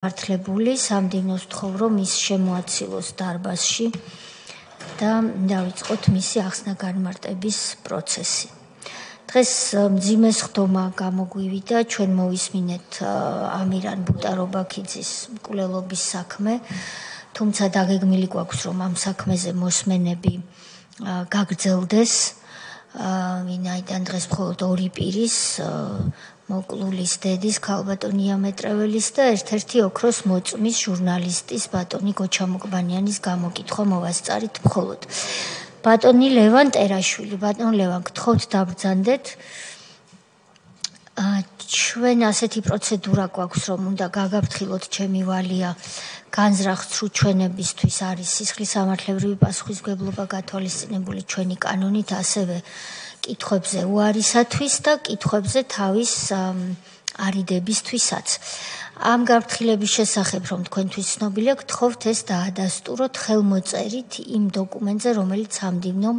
მართლებული სამდივნოს ვთხოვ, რომ ის შემოაცილოს დარბაზში და დავიწყოთ მისი ახსნა-განმარტების პროცესი. დღეს მძიმე სხდომა გამოგვივიდა, ჩვენ მოვისმინეთ ამირან ბუტარობაქიძის მკვლელობის საქმე, თუმცა დაგეგმილი გვაქვს, რომ ამ საქმეზე მოსმენები გაგრძელდეს, ვინაიდან დღეს მხოლოდ ორი პირის მოკლულის დედის ქალბატონია მეტრეველის და ერთ-ერთი ოქროს მოწმის ჟურნალისტის ბატონი გოჩამოკბანიანის გამოკითხვა მოვასწარით მხოლოდ. ბატონი ლევან ტერაშვილი, ბატონ ლევან, გთხოვთ დაბრძანდეთ. ჩვენ ასეთი პროცედურა გვაქვს, რომ უნდა გაგაფრთხილოთ ჩემი ვალია განზრახ სრუჩვენებისთვის არის სისხლის სამართლებრივი პასუხისმგებლობა გათვალისწინებული ჩვენი კანონით, ასევე კითხვებზე უარისათვის და კითხვებზე თავის არიდებისთვისაც. ამ გაფრთხილების შესახებ, რომ თქვენთვის ცნობილია, გთხოვთ ეს დაადასტუროთ ხელმოწერით იმ დოკუმენტზე, რომელიც სამდივნომ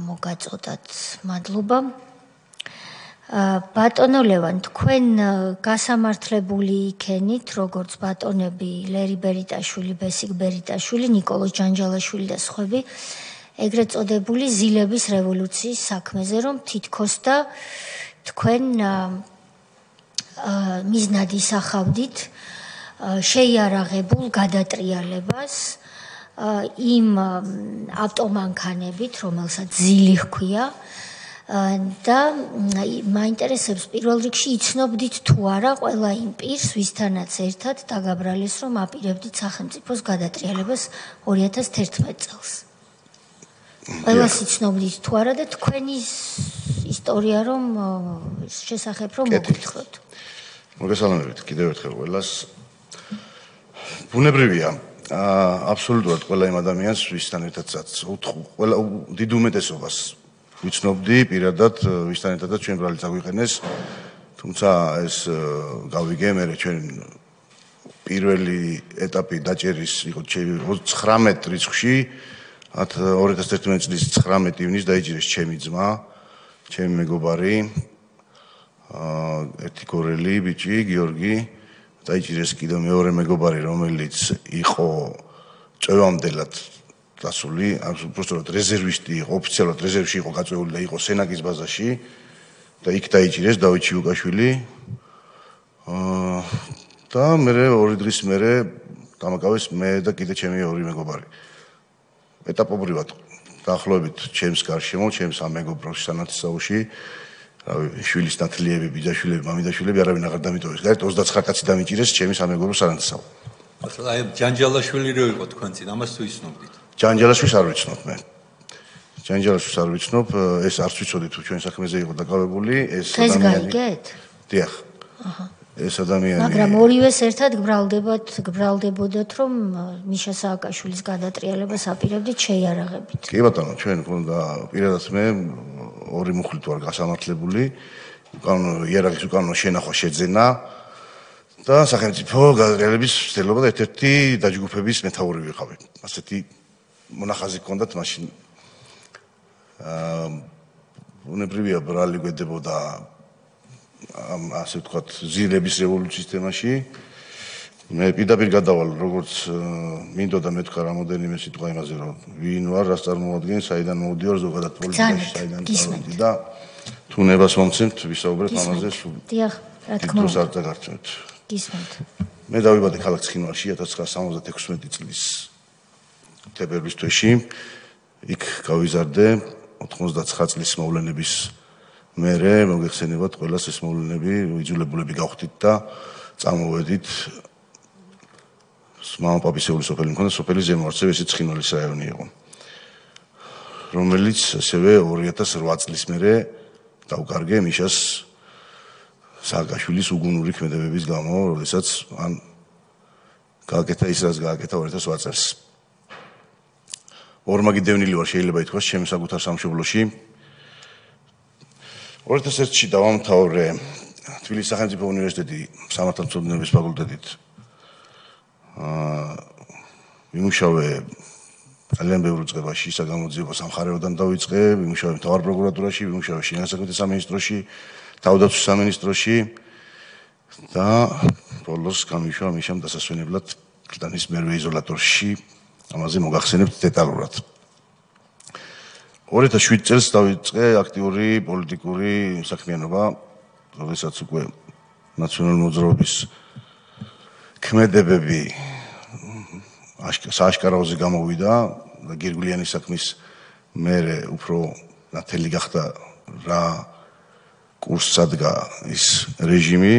მოგაწოდათ. მადლობა. ბატონო ლევან, თქვენ გასამართლებული იქენით, როგორც ბატონები ლერი ბერიტაშვილი, ბესიკ ბერიტაშვილი, ნიკოლოზ ჯანჯალაშვილი და სხვები, ეგრეთ წოდებული ზილების რევოლუციის საქმეზე, რომ თითქოს და თქვენ მიზნად ისახავდით შეიარაღებულ გადატრიალებას იმ ავტომანქანებით, რომელსაც ზილი ჰქვია და მაინტერესებს პირველ რიგში იცნობდით თუ არა ყველა იმ პირს, ვისთანაც ერთად დაგაბრალეს, რომ აპირებდით სახელმწიფოს გადატრიალებას 2011 წელს. ყველას იცნობდით თუ არა და თქვენი ისტორია რომ შესახებ რომ მოგვითხროთ. მოგესალმებით კიდევ ერთხელ ყველას. ბუნებრივია აბსოლუტურად ყველა იმ ადამიანს ვისთან ერთადაც ყველა დიდ უმეტესობას ვიცნობდი პირადად ვისთან ერთადაც ჩვენ ბრალიც აგვიყენეს, თუმცა ეს გავიგე მე ჩვენ პირველი ეტაპი დაჭერის იყო 19 რიცხვში 2011 წლის 19 ივნის დაიჭირეს ჩემი ძმა, ჩემი მეგობარი, ერთი გორელი ბიჭი, გიორგი, დაიჭირეს კიდევ მეორე მეგობარი, რომელიც იყო წვევამდელად დასული, უბრალოდ რეზერვისტი იყო, ოფიციალურად რეზერვში იყო გაწვეული და იყო სენაკის ბაზაში და იქ დაიჭირეს დავით ჩიუკაშვილი. და მე ორი დღის მერე დამაკავეს მე და კიდე ჩემი ორი მეგობარი. ეტაპობრივად დაახლოებით ჩემს გარშემო, ჩემს ამ მეგობრებს სანათისაუში, შვილის ნათლიები, ბიძაშვილები, მამიდაშვილები არავინ აღარ დამიტოვეს. გარეთ 29 კაცი დამიჭირეს ჩემის ამ მეგობრებს სანათისაუ. ახლა აი ჯანჯალაშვილი რო იყო თქვენ წინ, ამას თუ იცნობდით? ჯანჯალაშვილს არ ვიცნობ მე. ჯანჯალაშვილს არ ვიცნობ, ეს არც ვიცოდი თუ ჩვენ საქმეზე იყო დაკავებული, ეს ადამიანი. ეს გაიგეთ? დიახ. აჰა. ეს ადამიანი. მაგრამ ორივეს ერთად გბრალდებოდათ, რომ მიშა სააკაშვილის გადატრიალებას აპირებდით შეიარაღებით. კი ბატონო, ჩვენ ქონდა პირადად მე ორი მუხლით ვარ გასამართლებული, უკანონო იარაღის უკანონო შენახვა შეძენა და სახელმწიფო გადატრიალების მცდელობა და ერთ-ერთი დაჯგუფების მეთაური ვიყავი. ასეთი მონახაზი ჰქონდათ მაშინ. ბუნებრივია ბრალი გვედებოდა ასე ვთქვათ, ზილების რევოლუციის თემაში. მე პირდაპირ გადავალ, როგორც მინდოდა მეთქვა რამოდენიმე სიტყვა იმაზე, რომ ვინ ვარ, რას წარმოადგენს, საიდან მოვდივარ, ზოგადად პოლიტიკაში, საიდან წავედი და თუ ნებას მომცემთ, ვისაუბრეთ ამაზე სულ. დიახ, რა თქმა უნდა. არ დაგარჩევთ. გისმენთ. მე დავიბადე ქალაქ ცხინვალში 1976 წლის თებერვლის თვეში. იქ გავიზარდე 99 წლის მოვლენების მერე მოგეხსენებათ ყველას ეს მოვლენები, იძულებულები გავხდით და წამოვედით მამაპაპისეული სოფელი მქონდა, სოფელი ზემო არწევი, ესეც ცხინვალის რაიონი იყო, რომელიც ასევე 2008 წლის მერე დავკარგე მიშას სააკაშვილის უგუნური ქმედებების გამო, როდესაც ან გააკეთა ის, რაც გააკეთა 2008 წელს. ორმაგი დევნილი ვარ, შეიძლება ითქვას, ჩემს საკუთარ სამშობლოში. 2001-ში დავამთავრე თბილისის სახელმწიფო უნივერსიტეტი სამართალმცოდნეობის ფაკულტეტით. ვიმუშავე ძალიან ბევრ წლებაში, საგამოძიებო სამხარეოდან დავიწყე, ვიმუშავე მთავარ პროკურატურაში, ვიმუშავე შინაგან საქმეთა სამინისტროში, თავდაცვის სამინისტროში და ბოლოს გამიშვა მიშამ დასასვენებლად ბრიტანეთის მერვე იზოლატორში, ამაზე მოგახსენებთ დეტალურად. 2007 წელს დავიწყე აქტიური პოლიტიკური საქმიანობა, როდესაც უკვე ნაციონალური მოძრაობის ქმედებები სააშკარაოზე გამოვიდა და გირგვლიანი საქმის მერე უფრო ნათელი გახდა რა კურსს ადგა ის რეჟიმი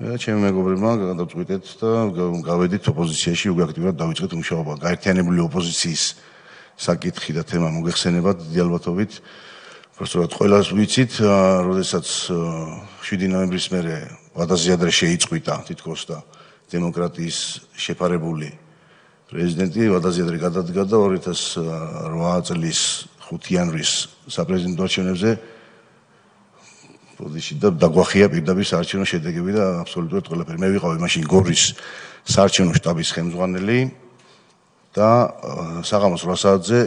და ჩემი მეგობრებმა გადავწყვიტეთ და გავედით ოპოზიციაში, უკვე აქტიურად დავიწყეთ მუშაობა. გაერთიანებული ოპოზიციის საკითხი და თემა მოგეხსენებათ დიდი ალბათობით. Просто ყველას ვიცით, როდესაც 7 ნოემბრის მერე ვადაზიადრე შეიწყვიტა თითქოს და დემოკრატიის შეფარებული პრეზიდენტი ვადაზიადრე გადადგა და 2008 წლის 5 იანვრის საპრეზიდენტო არჩევნებზე და დაგვახია პირდაპირ საარჩევნო შედეგები და აბსოლუტურად ყველაფერი. მე ვიყავი მაშინ გორის საარჩევნო შტაბის ხელმძღვანელი და საღამოს 8 საათზე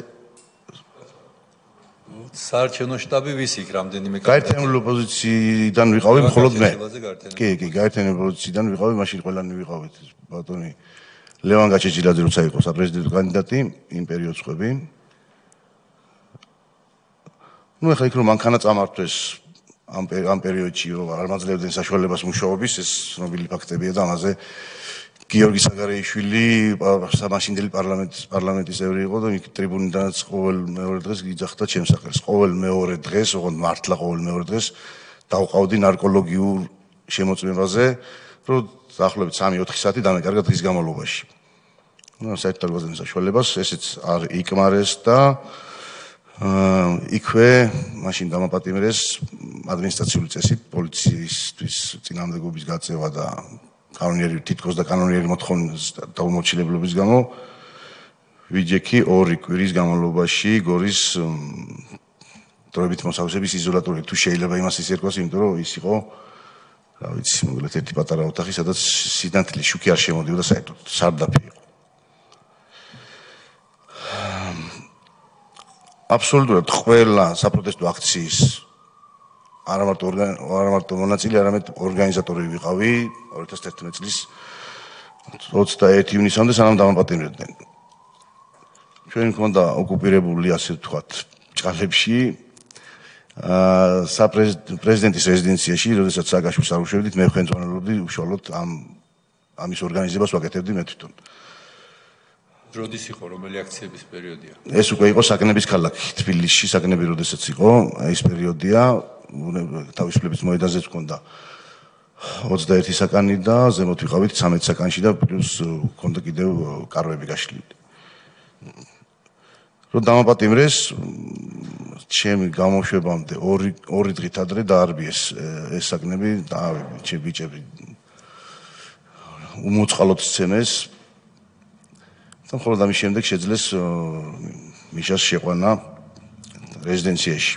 საარჩევნო შტაბი ვის იქ რამდენიმე გაერთიანებული ოპოზიციიდან ვიყავი მხოლოდ მე. კი, გაერთიანებული ოპოზიციიდან ვიყავი, მაშინ ყველანი ვიყავით. ბატონი ლევან გაჩეჩილაძე როცა იყო საპრეზიდენტო კანდიდატი, იმ პერიოდს ხვები. ეხლა იქ რომ მანქანა წამართვეს ამ პერიოდში რომ არ მაძლევდნენ საშუალებას მუშაობის, ეს ცნობილი ფაქტებია და ამაზე გიორგი საგარეიშვილი სამაშინდელი პარლამენტის წევრი იყო და იქ ტრიბუნიდანაც ყოველ მეორე დღეს გიძახდა ჩემს სახელს. ყოველ მეორე დღეს, ოღონდ მართლა ყოველ მეორე დღეს დავყავდი ნარკოლოგიურ შემოწმებაზე, რომ დაახლოებით 3-4 საათი დამეკარგა დღის განმავლობაში. საერთოდ არ გვაძლევდნენ საშუალებას, ესეც არ იკმარეს და იქვე მაშინ დამაპატიმრეს ადმინისტრაციული წესით პოლიციისთვის წინააღმდეგობის გაწევა და თითქოს და კანონიერი მოთხოვნის დაუმორჩილებლობის გამო ვიჯექი 2 კვირის განმავლობაში გორის დროებით მოსავსების იზოლატორი. თუ შეიძლება იმას ის ერქვას, იმიტომ რომ ის იყო, რა ვიცი, მოკლედ ერთი პატარა ოთახი, სადაც სინათლის შუქი არ შემოდიოდა საერთოდ, სარდაფი იყო. აბსოლუტურად ყველა საპროტესტო აქციის არა მარტო მონაწილე, არამედ ორგანიზატორი ვიყავი 2011 წლის 21 ივნისამდე, სანამ დამაპატიმრებდნენ. ჩვენ გვქონდა ოკუპირებული, ასე ვთქვათ, ჭალებში პრეზიდენტის რეზიდენციაში, როდესაც სააკაშვილს არ უშვებდით, მე ხელმძღვანელობდი უშუალოდ ამის ორგანიზებას ვაკეთებდი მე თვითონ. როდის იყო რომელი აქციების პერიოდია? ეს უკვე იყო საკნების ქალაქი თბილისში, საკნები როდესაც იყო, ის პერიოდია, თავისუფლების მოედანზეც ჰქონდა 21 საკანი და ზემოთ ვიყავით 13 საკანში და პლუს ჰქონდა კიდევ კარვები გაშლილი. რომ დამაპატიმრეს, ჩემი გამოშვებამდე 2 დღით ადრე დაარბიეს ეს საკნები და ბიჭები უმოწყალოდ სცემეს. მხოლოდ ამის შემდეგ შეძლეს მიშას შეყვანა რეზიდენციაში.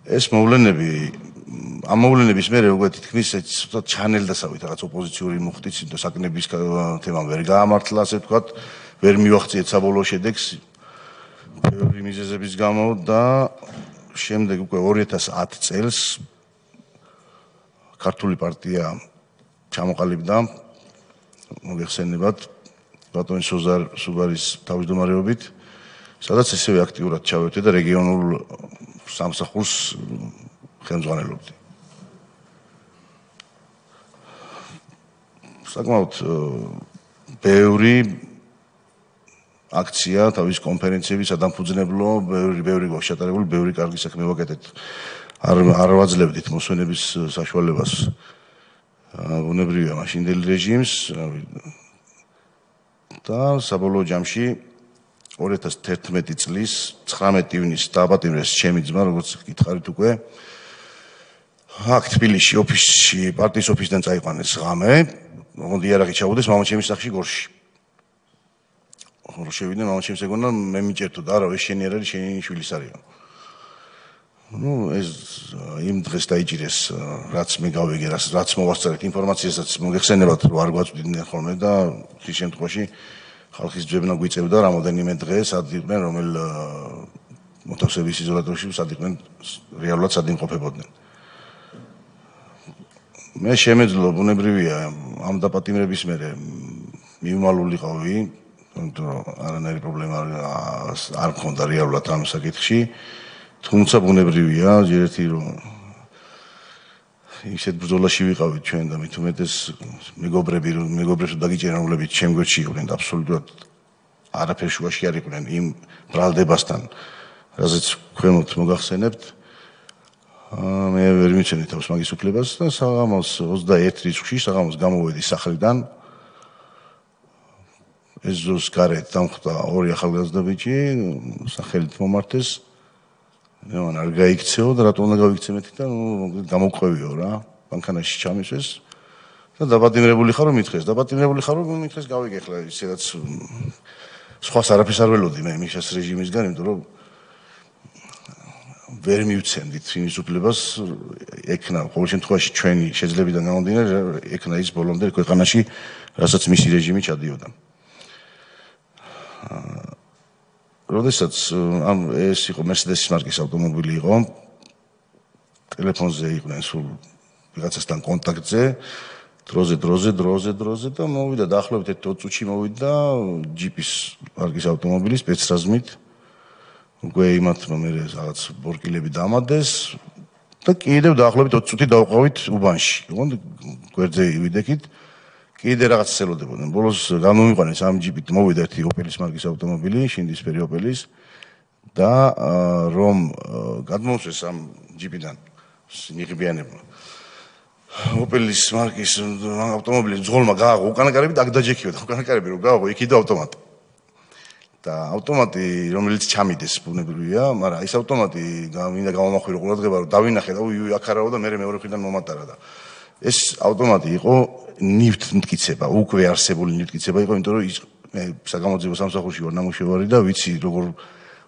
ეს ამ მოვლენების მერე უკვე თითქმის ცოტა ჩანელდასავით რაღაც ოპოზიციური მუხტიც და საკნების თემა ვერ გაამართლა, ასე ვთქვათ, ვერ მივახციეთ საბოლოო შედეგს ბევრი მიზეზების გამო და შემდეგ უკვე 2010 წელს ქართული პარტია ჩამოყალიბდა, მოგეხსენებათ, ბატონი სუბარის თავმჯდომარეობით, სადაც ისევე აქტიურად ჩავერთე და რეგიონულ სამსახურს ხელმძღვანელობდი. საკმაოდ ბევრი აქცია, თავის კონფერენციები, სადამფუძნებლო, ბევრი გვაქვს ჩატარებული, ბევრი კარგი საქმე ვაკეთეთ. არ ვაძლევდით მოსვენების საშუალებას. ბუნებრივია მაშინდელი რეჟიმს და საბოლოო ჯამში 2011 წლის 19 ივნისს დააპატიმრეს ჩემი ძმა, როგორც გითხარით უკვე. აქ თბილისში ოფისში, პარტიის ოფისიდან წაიყვანეს ღამე, ოღონდ იარაღი ჩაუდეს მამაჩემის სახლში გორში. ხო შევიდნენ მამაჩემს ეგონა, მე მიჭერთო და არა, ეს შენი არ არის, შენი შვილის არისო. ეს იმ დღეს დაიჭირეს, რაც მე გავიგე, რაც მოვასწრეთ ინფორმაციასაც მოგეხსენებათ, რომ არ გვაწვდიდნენ ხოლმე და ის შემთხვევაში ხალხის ძებნა გვიწევდა რამოდენიმე დღეს, სად იყვნენ, რომელ მოთავსების იზოლატორში, სად იყვნენ რეალურად სად იმყოფებოდნენ. მე შემეძლო ბუნებრივია ამ დაპატიმრების მერე მივმალულიყავი, თუმცა არანაირი პრობლემა არ მქონდა რეალურად ამ საკითხში, თუმცა ბუნებრივია ერთი რომ ისეთ ბრძოლაში ვიყავით ჩვენ და მით უმეტეს მეგობრებს დაგიჭერა რომლებიც ჩემ გვერდში იყვნენ და აბსოლუტურად არაფერ შუაში არ იყვნენ იმ ბრალდებასთან, რაზეც ქვემოთ მოგახსენებთ. მე ვერ მიცემდი თავს მაგის უფლებას და საღამოს 21 რიცხვში საღამოს გამოვედი სახლიდან. ეზოს გარეთ დამხვდა ორი ახალგაზრდა ბიჭი, სახელით მომართეს. მე მან არ გაიქცეო და რატომ უნდა გავიქცე მეთქი და გამოვყვევიო რა, ბანკანაში ჩამისვეს და დაპატიმრებული ხარ რომ მითხეს, გავიგე ხლა ისედაც სხვას არაფერს არ ველოდი მე მიშას რეჟიმისგან, იმიტომ რომ ვერ მივცემდით იმის უფლებას, ეკნა ყოველ შემთხვევაში ჩვენი შეძლებიდან გამომდინარე, ეკნა ის ბოლომდე ქვეყანაში, რასაც მისი რეჟიმი ჩადიოდა. როდესაც ეს იყო Mercedes მარკის ავტომობილი იყო, ტელეფონზე იყვნენ სულ ვიღაცასთან კონტაქტზე, დროზე და მოვიდა დაახლოებით 20 წუთში მოვიდა ჯიპის მარკის ავტომობილი სპეცრაზმით. უკვე იმათმა მე რაღაც ბორკილები დამადეს და კიდევ დაახლოებით 20 წუთი დავყავით უბანში. გვერდზე ვიდექით, კიდე რაღაც ელოდებოდნენ. ბოლოს გამომიყვანეს ამ ჯიპით, მოვიდა ერთი ოპელის მარკის ავტომობილი, შინდისფერი ოპელის და რომ გადმოუსვეს ამ ჯიპიდან მიღებიანებმა. ოპელის მარკის ავტომობილი ძღოლმა გააღო უკანა კარები და აქ დაჯექიოდა. უკანა კარები რომ გააღო, იქიდა ავტომატი. და ავტომატი რომელიც ჩამიდეს ბუნებრივია, მაგრამ ეს ავტომატი მინდა გამომახვირო ყურადღება რომ დავინახე და აქ არაო და მე მეორე მხრიდან მომატარა და ეს ავტომატი იყო ნივთი მტკიცება, უკვე არსებული ნივთი მტკიცება იყო, იმიტომ რომ მე საგამოძიებო სამსახურში ვარ ნამუშევარი და ვიცი როგორ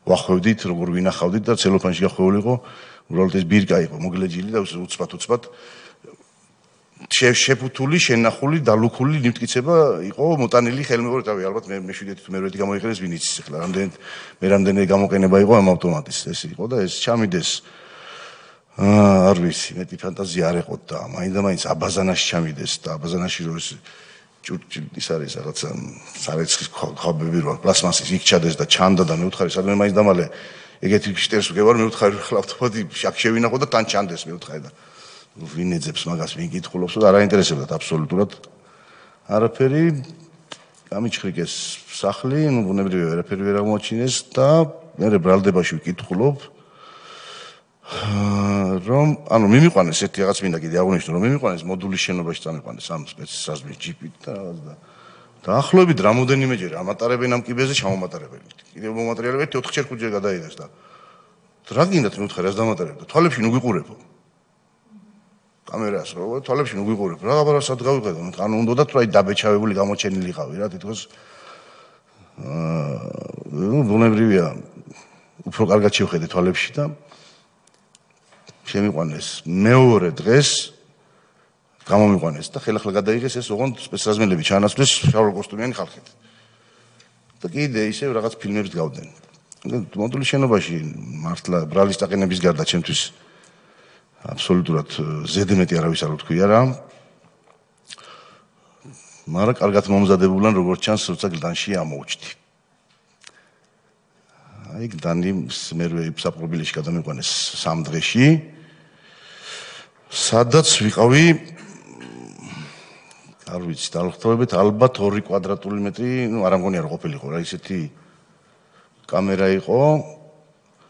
ვახვევდით, როგორ ვინახავდით და ცელოფანში გახვეული იყო, უბრალოდ ეს ბირკა იყო მოგლეჯილი და უცბად შეფუთული, შენახული, დალუქული ნივთკიცება იყო მოტანილი ხელმეორედ, ალბათ მე მეშვიდეთი თუ მერვეთი გამოიყენეს ვინ იცის ახლა რამდენი გამოყენება იყო ამ ავტომატის ეს იყო და ეს ჩამიდეს არ ვიცი, მეტი ფანტაზია არ ეყოთ და მაინდა-მაინც აბაზანაში ჩამიდეს და აბაზანაში რო ეს ის არის რაღაცა სარეცხის ხაბები რო პლასმასის იქ ჩადეს და ჩანდა და მე ვთხარი სადმე მაინც დამალე ეგეთი შტერს ვგევარ, მე ვთხარი ხლა ავტომატი შაქ შევინახო და თან ჩანდეს მე ვთხარი და ვინ ეძებს მაგას, ვინ კითხულობს და არ აინტერესებდათ აბსოლუტურად არაფერი. გამიჩხრიკეს სახლი, ბუნებრივია ვერაფერი ვერ აღმოაჩინეს და მე ბრალდებაში ვკითხულობ რომ ანუ მიმიყვანეს ერთი რაღაც მინდა კიდე აღვნიშნო რომ მიმიყვანეს მოდულის შენობაში წამიყვანეს ამ სპეცსაზმის ჯიპით და დაახლოებით რამოდენიმეჯერ ამატარებენ ამ კიბეზე ჩამომატარებელი. კიდევ მომატარებელები 4-5-ჯერ გადაიღეს და რა გინდათ მე ვთხარი რას დამატარებდა? თვალებში ნუ გიყურებო. კამერას რო თვალებში ნუ გიყურებ. რა სად გავიყედო? ანუ უნდათ რომ აი დაბეჩავებული გამოჩენილიყავი რა თითქოს ბუნებრივია უფრო კარგად შევხედე თვალებში და შემიყვანეს მეორე დღეს გამომიყვანეს და ხელახლა გადაიღეს ეს ოღონდ სპეცრაზმელები ჩაანაცვლეს შავ კოსტუმიანი ხალხით. და კიდე ისევ რაღაც ფილმებს გავდნენ. მოდულის შენობაში მართლა ბრალის დაყენების გარდა ჩემთვის აბსოლუტურად ზედმეტი არავის არ ვთქვია რა. მაგრამ კარგად მომზადებულან როგორც ჩანს, როცა გლდანში ამოვჭდი. აი გლდანი მერვე საფრობილეში გადამიყვანეს 3 დღეში. სადაც ვიყავი არ ვიცი, დაახლოებით ალბათ 2 კვადრატული მეტრი, არ მგონი არ ყოფილიყო რა, ისეთი კამერა იყო,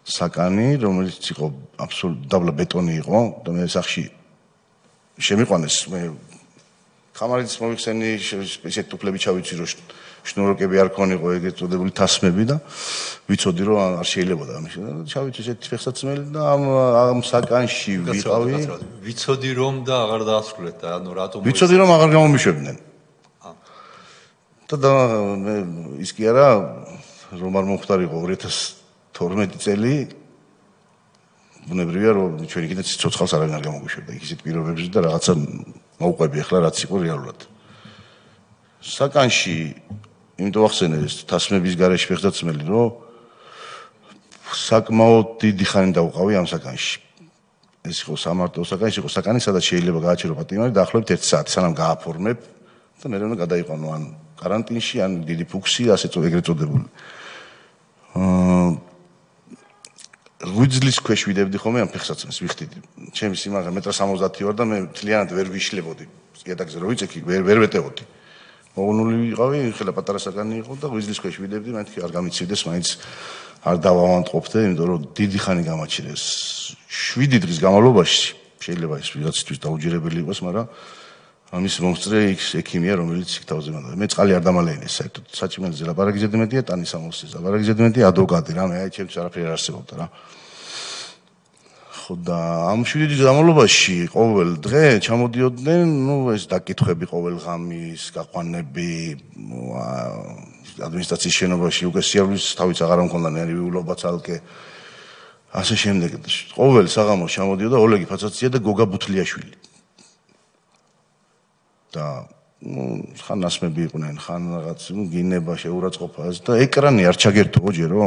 საკანი, რომელიც იყო აბსოლუტურად დაბლა ბეტონი იყო და მე სახში შემიყვანეს, მე ხამარიც მოიხსენი, ისეთ უფლები ჩავიცი, რომ შნუროკები არ ქონიყო, ეგეთ წოდებული თასმები და ვიცოდი, რომ არ შეიძლებოდა ამის. ჩავიცი ესეთი ფეხსაცმელი და ამ საკანში ვიყავი. ვიცოდი რომ და აღარ დაასრულეთ და ანუ რატომ ვიცოდი რომ აღარ გამომიშვებდნენ. და მე ის კი არა, რომ არ მომختارიყო 2012 წელი ბუნებრივია რომ ჩვენი კიდე ცოცხალს არავინ არ გამოგვიშვებდა იქ ისეთ პირობებში და რაღაცა მოუყვები ახლა რაც იყო რეალურად. საკანში იმიტომ ახსენე ეს თასმების გარეშე ფეხსაცმელი რომ საკმაოდ დიდი ხანი დავყავი ამ საკანში. ეს იყო სამარტო საკანი, ის იყო საკანი, სადაც შეიძლება გააჩერო პატიმარი დაახლოებით 1 საათი, სანამ გააფორმებ და მე უნდა გადაიყვანო ან каранტინში, ან დიდი ფუქსი, ასე ეგრეთ წოდებული. რუძლის ქვეშ ვიდებდი ხოლმე ამ ფეხსაცმელს ვიხდიდი. ჩემი სიმაღლე 1.70 ვარ და მე მთლიანად ვერ ვიშლებოდი. იატაკზე რო ვიწექი, ვერ ვეტეოდი. მოგონული ვიყავი, ხელა პატარა საკანი იყო და რუძლის ქვეშ ვიდებდი, მეთქი არ გამიცივდეს, მაინც არ დავავანტყოფდე, იმიტომ რომ დიდი ხანი გამაჩერეს. 7 დღის განმავლობაში შეიძლება ეს ვიღაცისთვის დაუჯერებელი იყოს, მაგრამ ამის მომსწრე ექიმია, რომელიც იქ თავზე მანდ. მე წყალი არ დამალეინე საერთოდ. საჭმელზე ლაპარაკიზედ მეტია, ტანის ამოსზე ლაპარაკიზედ მეტია, ადვოკატი რამე, აი ჩემთვის არაფერი არ არსებობდა რა. ხო და ამ 7 დღის განმავლობაში ყოველ დღე ჩამოდიოდნენ, ეს დაკითხვები ყოველ ღამის, გაყვანები, ადმინისტრაციის შენობაში უკვე სიარულის თავიც აღარ მქონდა ნერვიულობა ცალკე. ასე შემდეგ. ყოველ საღამოს ჩამოდიოდა ოლეგი ფაცაცია და გოგა ბუთლიაშვილი. და ხან ასმები იყვნენ, ხან რაღაც გინება შეურაცხყოფას და ეკრანი არ ჩაგერთო ჯერო.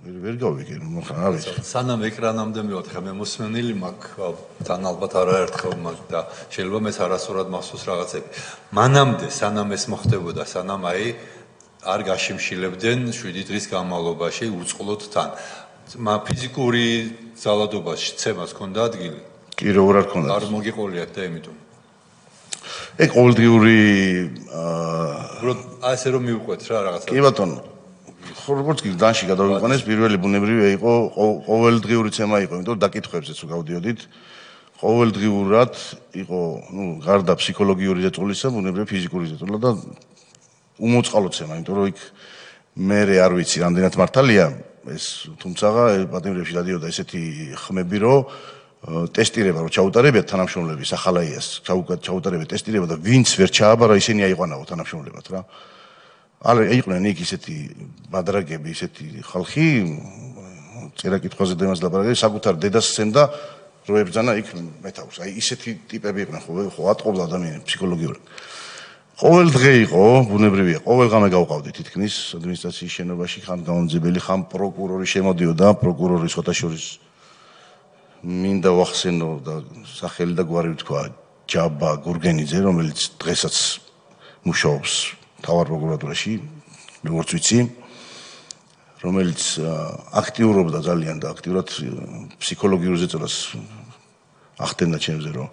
ვერ გავიგე, მაგრამ არ ვიცი. სანამ ეკრანამდე მივად ხა მე მოსმენილი მაქვს, თან ალბათ არაერთხელ მაქვს და შეიძლება მეც არასწორად მახსოვს რაღაცები. მანამდე სანამ ეს მოხდებოდა, სანამ აი არ გაშიმშილებდნენ 7 დღის განმავლობაში უწყლოდ თან. ფიზიკური ძალადობაში ცემას ჰქონდა ადგილი? კი, როგორ არ ქონდა? არ მოგიყოლიათ და იმიტომ. ეგ ყოველდღიური ასე რომ მივყვეთ რა რაღაცა. კი ბატონო. როგორც კი განში გადავიყვანეს, პირველი ბუნებრივია იყო ყოველდღიური ცემა იყო, იმიტომ დაკითხვებზეც გავდიოდით. ყოველდღიურად იყო, გარდა ფსიქოლოგიური ზეწოლისა, ბუნებრივია ფიზიკური ზეწოლა და უმოწყალო ცემა, იმიტომ რომ იქ მე არ ვიცი, რამდენად მართალია ეს, თუმცა პატიმრებში დადიოდა ესეთი ხმები, რომ ტესტირება რომ ჩაუტარებიათ თანამშრომლების ახალაიას, ჩაუტარებიათ ტესტირება და ვინც ვერ ჩააბარა, ისინი აიყვანაო თანამშრომლებად რა. იყვნენ იქ ისეთი ბადრაგები, ისეთი ხალხი, წერა კითხვაზე და იმას ლაპარაკები, საკუთარ დედას სცემდა რო ებრძანა იქ მეთავს. აი ისეთი ტიპები იყვნენ, ხო ატყობდა ადამიანებს ფსიქოლოგიურად. ყოველ დღე იყო, ბუნებრივია, ყოველ ღამე გავყავდი თითქმის ადმინისტრაციის შენობაში, ხან გამომძებელი, ხან პროკურორი შემოდიოდა, პროკურორი შოთაშორის მინდა ვახსენო და სახელი და გვარი ვთქვა ჯაბა გურგენიძე, რომელიც დღესაც მუშაობს მთავარ პროკურატურაში, როგორც ვიცი, რომელიც აქტიურობდა ძალიან და აქტიურად ფსიქოლოგიურ ზეწოლას ახდენდა ჩემზე, რომ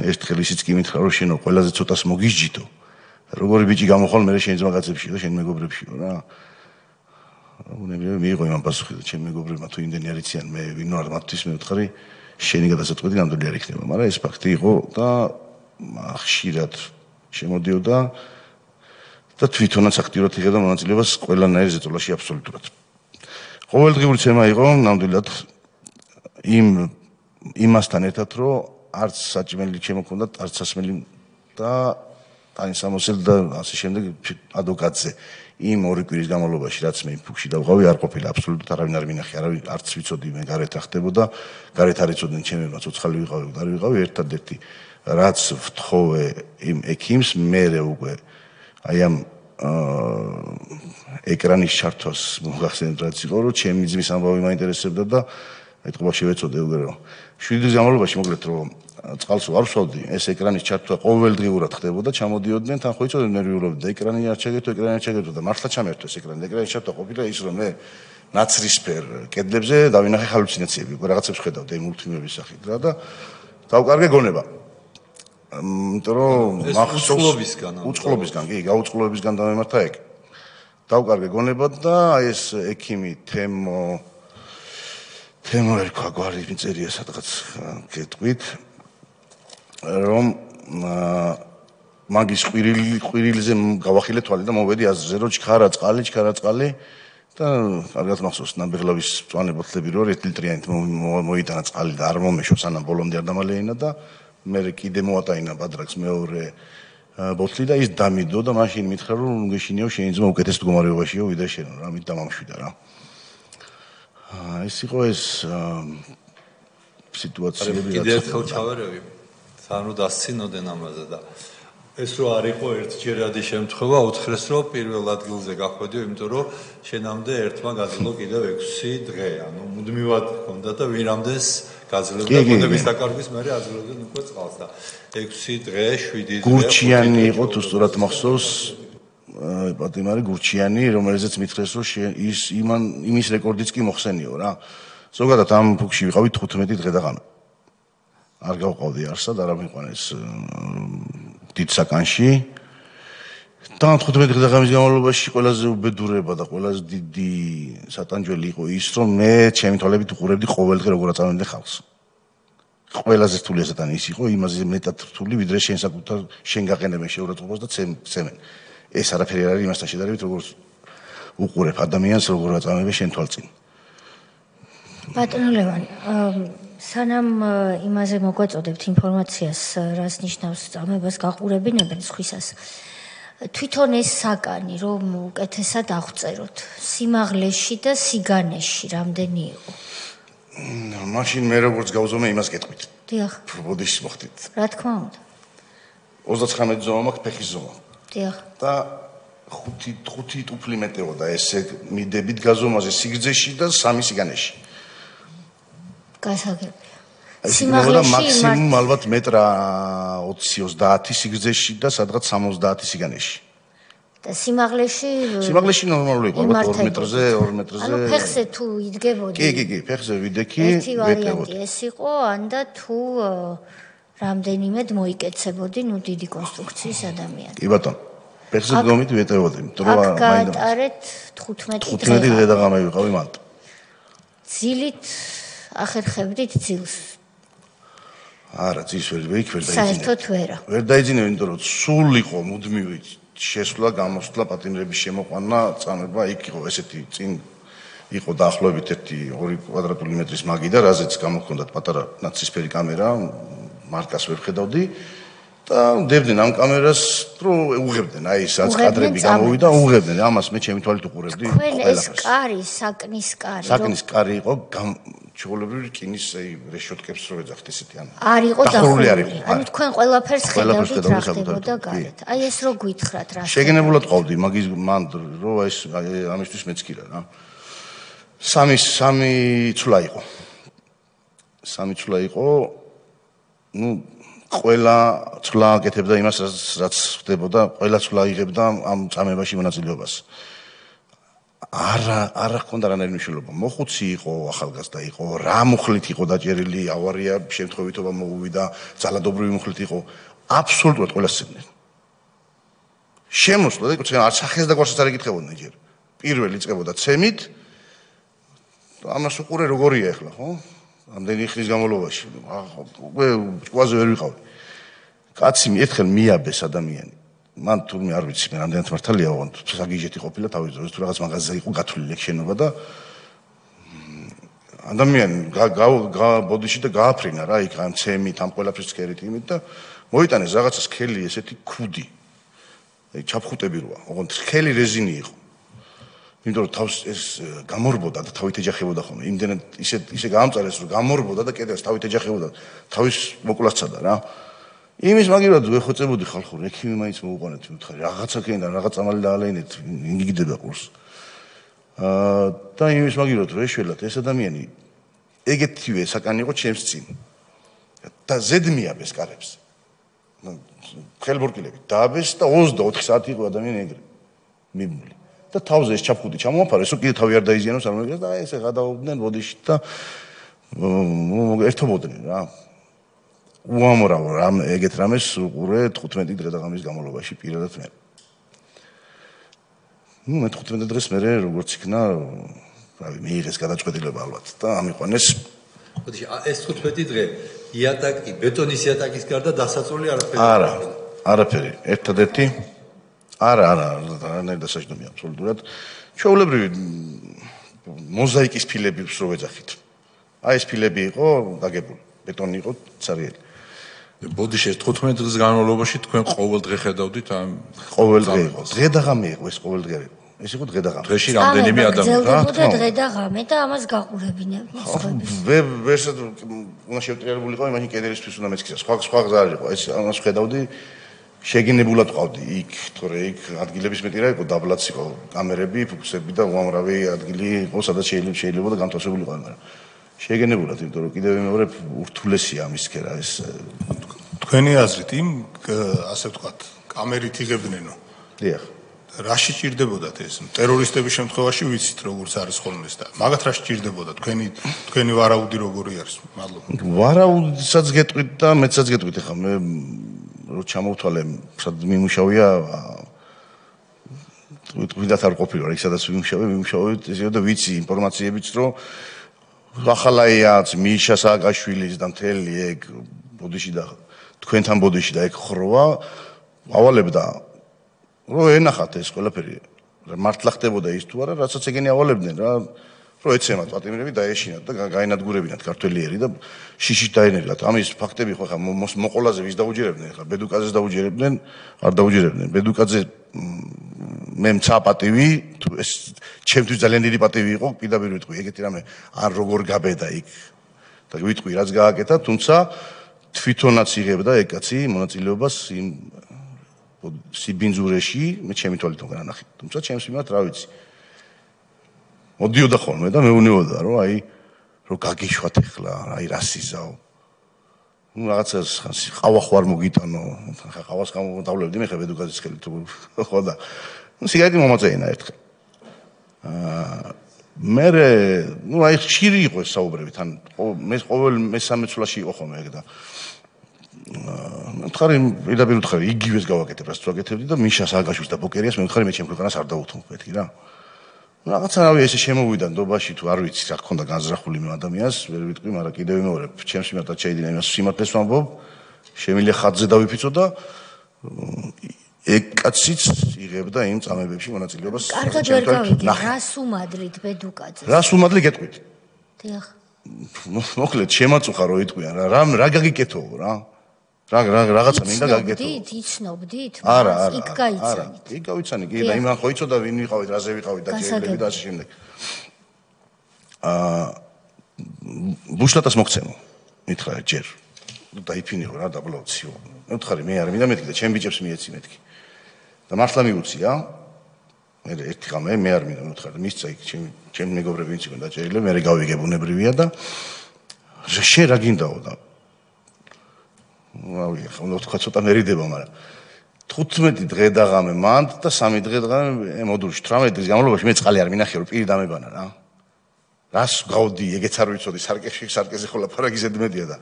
ერთხელ ისიც კი მითხრა, რომ შენო ყველაზე ცოტას მოგისჯიდო. როგორი ბიჭი გამოხვალ მე შენ ძმაკაცებში და შენ მეგობრებშიო რა. ბუნებრივია მიიღო იმან პასუხი და ჩემი მეგობრებმა თუ იმდენი არ იციან მე ვინ ვარ მათთვის მე ვთხარი შენი გადასაწყვეტი ნამდვილი არ იქნება, მაგრამ ეს ფაქტი იყო და ხშირად შემოდიოდა და თვითონაც აქტიურად იღებდა მონაწილეობას ყველანაირ ზეწოლაში აბსოლუტურად. ყოველდღიური ცემა იყო ნამდვილად იმასთან ერთად, რომ არც საჭმელი შემოქონდა, არც სასმელი და ტანის ამოსელი და ასე შემდეგ ადვოკატზე. იმ 2 კვირის განმავლობაში, რაც მე ფუქში დავყავი, არ ყოფილა აბსოლუტურად არავინ არ მინახე, არავინ არც ვიცოდი მე გარეთ რა ხდებოდა, გარეთ არ იცოდნენ ჩემებმა, ცოცხალი ვიყავი, არ ვიყავი, ერთადერთი რაც ვთხოვე იმ ექიმს, მე უკვე აი ამ ეკრანის ჩართვას მოგახსენეთ რაც იყო, რომ ჩემი ძმის ამბავი მაინტერესებდა და ეთქობა შევეცოდე უკვე რომ 7 დღის განმავლობაში მოგლეთ რომ წყალს არ ვსვავდი, ეს ეკრანის ჩართვა ყოველდღიურად ხდებოდა, ჩამოდიოდნენ, თან ხო იცოდნენ ნერვიულობდი და ეკრანი არ ჩაგერთო და მართლა ჩამერთო ეს ეკრანი. ეკრანის ჩართვა ყოფილა ის რომ მე ნაცრისფერ კედლებზე დავინახე ჰალუცინაციები, უკვე რაღაცებს ხედავდი მულტიმების სახით რა და დავკარგე გონება. იმიტომ რომ მახსოვს უწყლობისგან, კი, გაუწყლობისგან დამემართა ეგ. დავკარგე გონება და ეს ექიმი თემო ერქვა გვარი მიწერია სადღაც გეტყვით რომ მაგის ყვირილზე გავახილე თვალი და მოვედი აზრზე რომ ჩქარა წყალი და კარგად მახსოვს ნაბეღლავის მწვანე ბოთლები რო 1 ლიტრიანით მოიტანა წყალი და არ მომეშო სანამ ბოლომდე არ დამალეინა და მე კიდე მოატაინა ბადრაკს მეორე ბოთლი და ის დამიდო და მაშინ მითხრა რომ გეშინიო შენი ძმა უკეთეს მდგომარეობაშიო ვიდრე შენ რა მით დამამშვიდა რა. ეს იყო ეს სიტუაციები კიდე ერთხელ ჩავერევი თან რომ დასცინოდენ ამაზე და ეს რო არ იყო ერთჯერადი შემთხვევა, უთხრეს რომ პირველ ადგილზე გახვედიო, იმიტომ რომ შენამდე ერთმა გაძლო კიდევ 6 დღე, ანუ მუდმივად ჰქონდა და ვინამდეს გაძლევდა გონების დაკარგვის მერე აძლევდნენ უკვე წყალს და 6 დღე, 7 დღე გურჩიანი იყო თუ სწორად მახსოვს პატიმარი გურჩიანი, რომელზეც მითხრეს რომ იმის რეკორდიც კი მოხსენიო რა. ზოგადად ამ ფუქში ვიყავი 15 დღე და ღამე. არ გავყავდი არსად, არ ამიყვანეს დიდ საკანში. და 15 დღე და ღამის განმავლობაში ყველაზე უბედურება და ყველაზე დიდი სატანჯველი იყო ის, რომ მე ჩემი თვალებით უყურებდი ყოველ დღე როგორ აწამებდნენ ხალხს. ყველაზე რთული ესეთანი ის იყო, იმაზე მეტად რთული, ვიდრე შენ საკუთარ შენ გაყენებენ შეურაცხყოფას და ცემენ. ეს არაფერი არ არის იმასთან შედარებით, როგორც უყურებ ადამიანს, როგორ აწამებენ შენ თვალწინ. ბატონო ლევან, სანამ იმაზე მოგვაწოდებთ ინფორმაციას, რას ნიშნავს წამებას გაყურებინებენ სხვისას. თვითონ ეს საკანი, რომ უკეთესად აღწეროთ, სიმაღლეში და სიგანეში რამდენი იყო? მაშინ მე როგორც გავზომე იმას გეტყვით. დიახ. ბოდიშს მოხდით. რა თქმა უნდა. 39 ზომა მაქვს, ფეხის ზომა. დიახ. და 5 ტუფლი მეტეოდა ესე მიდებით გაზომაზე სიგრძეში და 3 სიგანეში. გასაგებია. სიმაღლეში მაქსიმუმ ალბათ მეტრა 20-30 სიგრძეში და სადღაც 70 სიგანეში. და სიმაღლეში ნორმალური იყო, ალბათ 2 მეტრზე. ანუ ფეხზე თუ იდგებოდი? კი, ფეხზე ვიდექი, ვეტევოდი. ეს იყო ან და თუ რამდენიმედ მოიკეცებოდი, ნუ დიდი კონსტრუქციის ადამიანი. კი ბატონო. ფეხზე დგომით ვეტევოდი, იმიტომ რომ მაინდა. გაატარეთ 15 დღე და ღამე ვიყავი მანდ. ძილით ახერხებდით ძილს? არა, ძილს ვერ დაიძინე. საერთოდ ვერა. ვერ დაიძინე, იმიტომ რომ სულ იყო მუდმივი შესვლა, გამოსვლა, პატიმრების შემოყვანა, წამება იქ იყო ესეთი წინ იყო დაახლოებით 1-2 კვადრატული მეტრის მაგი და რაზეც გამოქონდათ პატარა ნაცისფერი კამერა, მარკას ვერ ხედავდი და მდებდნენ ამ კამერას, რომ უღებდნენ, აი სადაც კადრები გამოვიდა, უღებდნენ. ამას მე ჩემი თვალით უყურებდი ყველაფერს. ეს კარი, საკნის კარი. საკნის კარი იყო ჩაოლებრივი რკინის რეშოტკებს რო ეძახთ ესეთი ანუ. არ იყო დახურული. ანუ თქვენ ყველაფერს ხედავდით რა ხდებოდა გარეთ. აი ეს რო გითხრათ რა. შეგენებულად ყავდი მაგის მანდ რო ეს ამისთვის მეც კი რა. 3 ცვლა იყო. 3 ცვლა იყო. ნუ ყველა ცვლა აკეთებდა იმას რაც ხდებოდა, ყველა ცვლა იღებდა ამ წამებაში მონაწილეობას. არა ჰქონდა რანაირი მნიშვნელობა. მოხუცი იყო, ახალგაზრდა იყო, რა მუხლით იყო დაჭერილი, ავარია შემთხვევითობა მოუვიდა, ძალადობრივი მუხლით იყო, აბსოლუტურად ყველა სცემდნენ. შემოსვლა და იქ არც სახეს და გვარსაც არ ეკითხებოდნენ ჯერ. პირველი წებოდა ცემით. ამას უყურე როგორია ახლა, ხო? ამდენი ხნის განმავლობაში. უკვე ჭკუაზე ვერ ვიყავი. კაცი ერთხელ მიაბეს ადამიანი. მან თურმე არ ვიცი, მე რამდენად მართალია, ოღონდ საგიჟეთი ყოფილა თავის დროს, თუ რაღაც მაღაზია იყო გათვლილი შენობა და ადამიანი ბოდიში და გააფრინა რა, იქ ამ ცემით, ამ ყველაფრის ცქერით იმით და მოიტანეს რაღაცა სქელი ესეთი ქუდი. აი ჩაფხუტები როა, ოღონდ სქელი რეზინი იყო. იმიტომ რომ თავს ეს გამორბოდა და თავით ეჯახებოდა ხოლმე. იმდენად ისე გაამწარეს რომ გამორბოდა და კიდევ თავით ეჯახებოდა. თავის მოკლასცადა რა. იმის მაგივრად ვეხოცებოდი ხალხურ, ექიმი მაინც მოუყანეთ, მითხარი, რაღაცა ქენიდან, რაღაც ამალი დაალეინეთ, იგდება ყურს. და იმის მაგივრად ვეშველათ ეს ადამიანი ეგეთივე საკანი იყო ჩემს წინ. და ზედმიაბეს კარებს. ხელბორკილებით დააბეს და 24 საათი იყო ადამიანი ეგრე. მიბმული. და თავზე ეს ჩაფხუტი ჩამოაფარეს, კიდე თავი არ დაიზიანოს, არ მოიგეს და ესე გადაობდნენ ბოდიში და ერთობოდნენ რა. უამრავ რამ ეგეთ რამეს უყურე 15 დღე და ღამის განმავლობაში პირადად მე. მე 15 დღეს მერე როგორც იქნა, რავი, მიიღეს გადაწყვეტილება ალბათ და ამიყვანეს. ხოდი ეს 15 დღე იატაკი, ბეტონის იატაკის გარდა დასაწოლი არაფერი. არაფერი. ერთადერთი არანაირი დასაჯდომი აბსოლუტურად. ჩვეულებრივი მოზაიკის ფილები რო ეძახით. აი ეს ფილები იყო დაგებული, ბეტონი იყო ცარიელი. ბოდიში 15 დღის განმავლობაში თქვენ ყოველ დღე ხედავდით ამ ყოველ დღე იყო. დღე და ღამე იყო ეს ყოველ დღე იყო. ეს იყო დღე და ღამე. დღეში რამდენიმე ადამიანი რა თქმა უნდა დღე და ღამე და ამას გაყურებინებდნენ სხვაებს. ვერსად უნდა შევტრიალებული იყო იმაში კედელისთვის უნდა მეცქისა. სხვა გზა არ იყო. ეს ამას ხედავდი შეგინებულად ყავდი იქ, თორე იქ ადგილების მეტი რა იყო, დაბლაც იყო, კამერები, ფუქსები და უამრავი ადგილი იყო, სადაც შეიძლება და განთავსებული იყო, მაგრამ შეგინებულად, იმიტომ რომ კიდევ მეორე ურთულესია ამის ქერა ეს თქვენი აზრით იმ ასე ვთქვათ, კამერით იღებდნენო. დიახ. რა შეჭირდებოდათ ეს? ტერორისტების შემთხვევაში ვიცით როგორც არის ხოლმე და მაგათ რა შეჭირდებოდა თქვენი ვარაუდი როგორი არის? მადლობა. ვარაუდსაც გეტყვით და მეცაც გეტყვით ახლა მე რო ჩამოვთვალე, სად მიმუშავია ვიდათ არ ყოფილა რა, იქ სადაც მიმუშავე ესეო და ვიცი ინფორმაციებიც რომ ახალაიაც მიშა სააკაშვილის და მთელი ეგ ბოდიში და თქვენთან ბოდიში და ეგ ხროვა ავალებდა რომ ენახათ ეს ყველაფერი მართლა ხდებოდა ის თუ არა რასაც ეგენი ავალებდნენ რა რომ ეცემათ პატიმრები დაეშინათ და გაინადგურებინათ ქართველიერი და შიშით დაენერგათ ამის ფაქტები ხო ხა მოყოლაზე ვის დაუჯერებდნენ ხა ბედუკაძეს დაუჯერებდნენ არ დაუჯერებდნენ ბედუკაძე მე მცა პატივი თუ ეს ჩემთვის ძალიან დიდი პატივი იყო პირდაპირ ვიტყვი ეგეთი რამე არ როგორ გაბედა იქ და ვიტყვი რაც გააკეთა თუმცა თვითონაც იღებდა ეგ კაცი მონაწილეობას იმ სიბინძურეში მე ჩემი თვალით ვგანახი თუმცა ჩემს მიმართ რა ვიცი მოდიოდა ხოლმე და მეუნეოდა რომ აი რომ გაგიშვათ ახლა აი რა სიზაო ну რაღაცას ყავა ხوار მოგიტანო ხა ყავას გამოდავლებდი მე ხა ბედუკაძის ხელით ხო და ну სიგარეტი მომაწეინა ერთხელ მე ну აი ხშირი იყო ეს საუბრები თან მე ყოველ მესამე წლაში იყო ხოლმე ეგ და მითხარი პირდაპირ ვთხარი იგივეს გავაკეთებ რაც ვაკეთებდი და მიშა სააკაშვილს და ბოკერიას მე ვთხარი მე ჩემ ქვეყანას არ დავუთმობ მეთქი რა რაღაცა რავი ესე შემოვიდა ნდობაში თუ არ ვიცი რა ქონდა განზრახული მე ადამიანს ვერ ვიტყვი მაგრამ კიდევ მეორე ჩემს მიმართაც შეიძლება იმას სიმართლეს ვამბობ შემიძლია ხატზე დავიფიცო და ეგ კაციც იღებდა იმ წამებებში მონაწილეობას კარგად ვერ გავიგე რას უმადლით ბედუკაძეს რას უმადლი გეტყვით დიახ მოკლედ შემაწუხა რო იტყვიან რა გაგიკეთო რა რაღაცა მინდა გაგიკეთო იცნობდით არა იქ გაიცანით იქ გავიცანი კი და იმან ხო იცოდა ვინ ვიყავით რაზე ვიყავით და შეიძლება და ასე შემდეგ ბუშლატას მოგცემო მითხრა ჯერ დაიფინიო რა დაბლავციო მე ვთხარი მე არ მინდა მეთქი და ჩემ ბიჭებს მიეცი მეთქი და მართლა მიუცია მე ერთი ღამე მე არ მინდა ვთხარი მისცა იქ ჩემი მეგობრები ვინც იყვნენ დაჭერილი მე გავიგე ბუნებრივია და შენ რა გინდაო და რავი ხო თქვა ცოტა მერიდება მაგრამ 15 დღე და ღამე მანდ და 3 დღე და ღამე მოდულში 18 დღის განმავლობაში მე წყალი არ მინახე რომ პირი დამებანა რა რას გავდი ეგეც არ ვიცოდი სარკეზე ხო ლაპარაკი ზედმედია და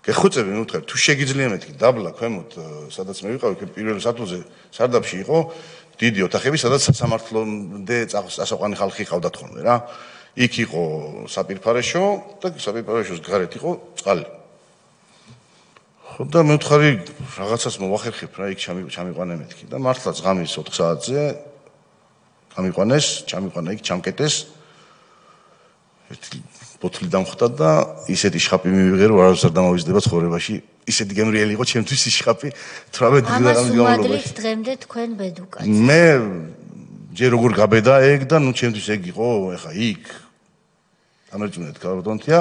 გეხუწები მე ვთქვი თუ შეგიძლია მეთქი დაბლა ქვემოთ სადაც მე ვიყავი პირველ სართულზე სარდაფში იყო დიდი ოთახები სადაც სასამართლომდე წასაყვანი ხალხი ყავდათ ხოლმე რა იქ იყო საპირფარეშო და საპირფარეშოს გარეთ იყო წყალი და მე ვთხარი რაღაცას მოვახერხებ რა იქ ჩამიყვანე მეთქი და მართლაც ღამის 4 საათზე ჩამიყვანა იქ ჩამკეტეს ერთი ბოთლი დამხვდა და ისეთი შხაპი მივიღე რომ არავის არ დამავიზდება ცხოვრებაში ისეთი გემრიელი იყო ჩემთვის ის შხაპი 18 დღე და ღამის განმავლობაში დღემდე თქვენ ბედუკაც მე ჯერ როგორ გაბედა ეგ და ნუ ჩემთვის ეგ იყო ეხა იქ ამერწმუნეთ კარბონთია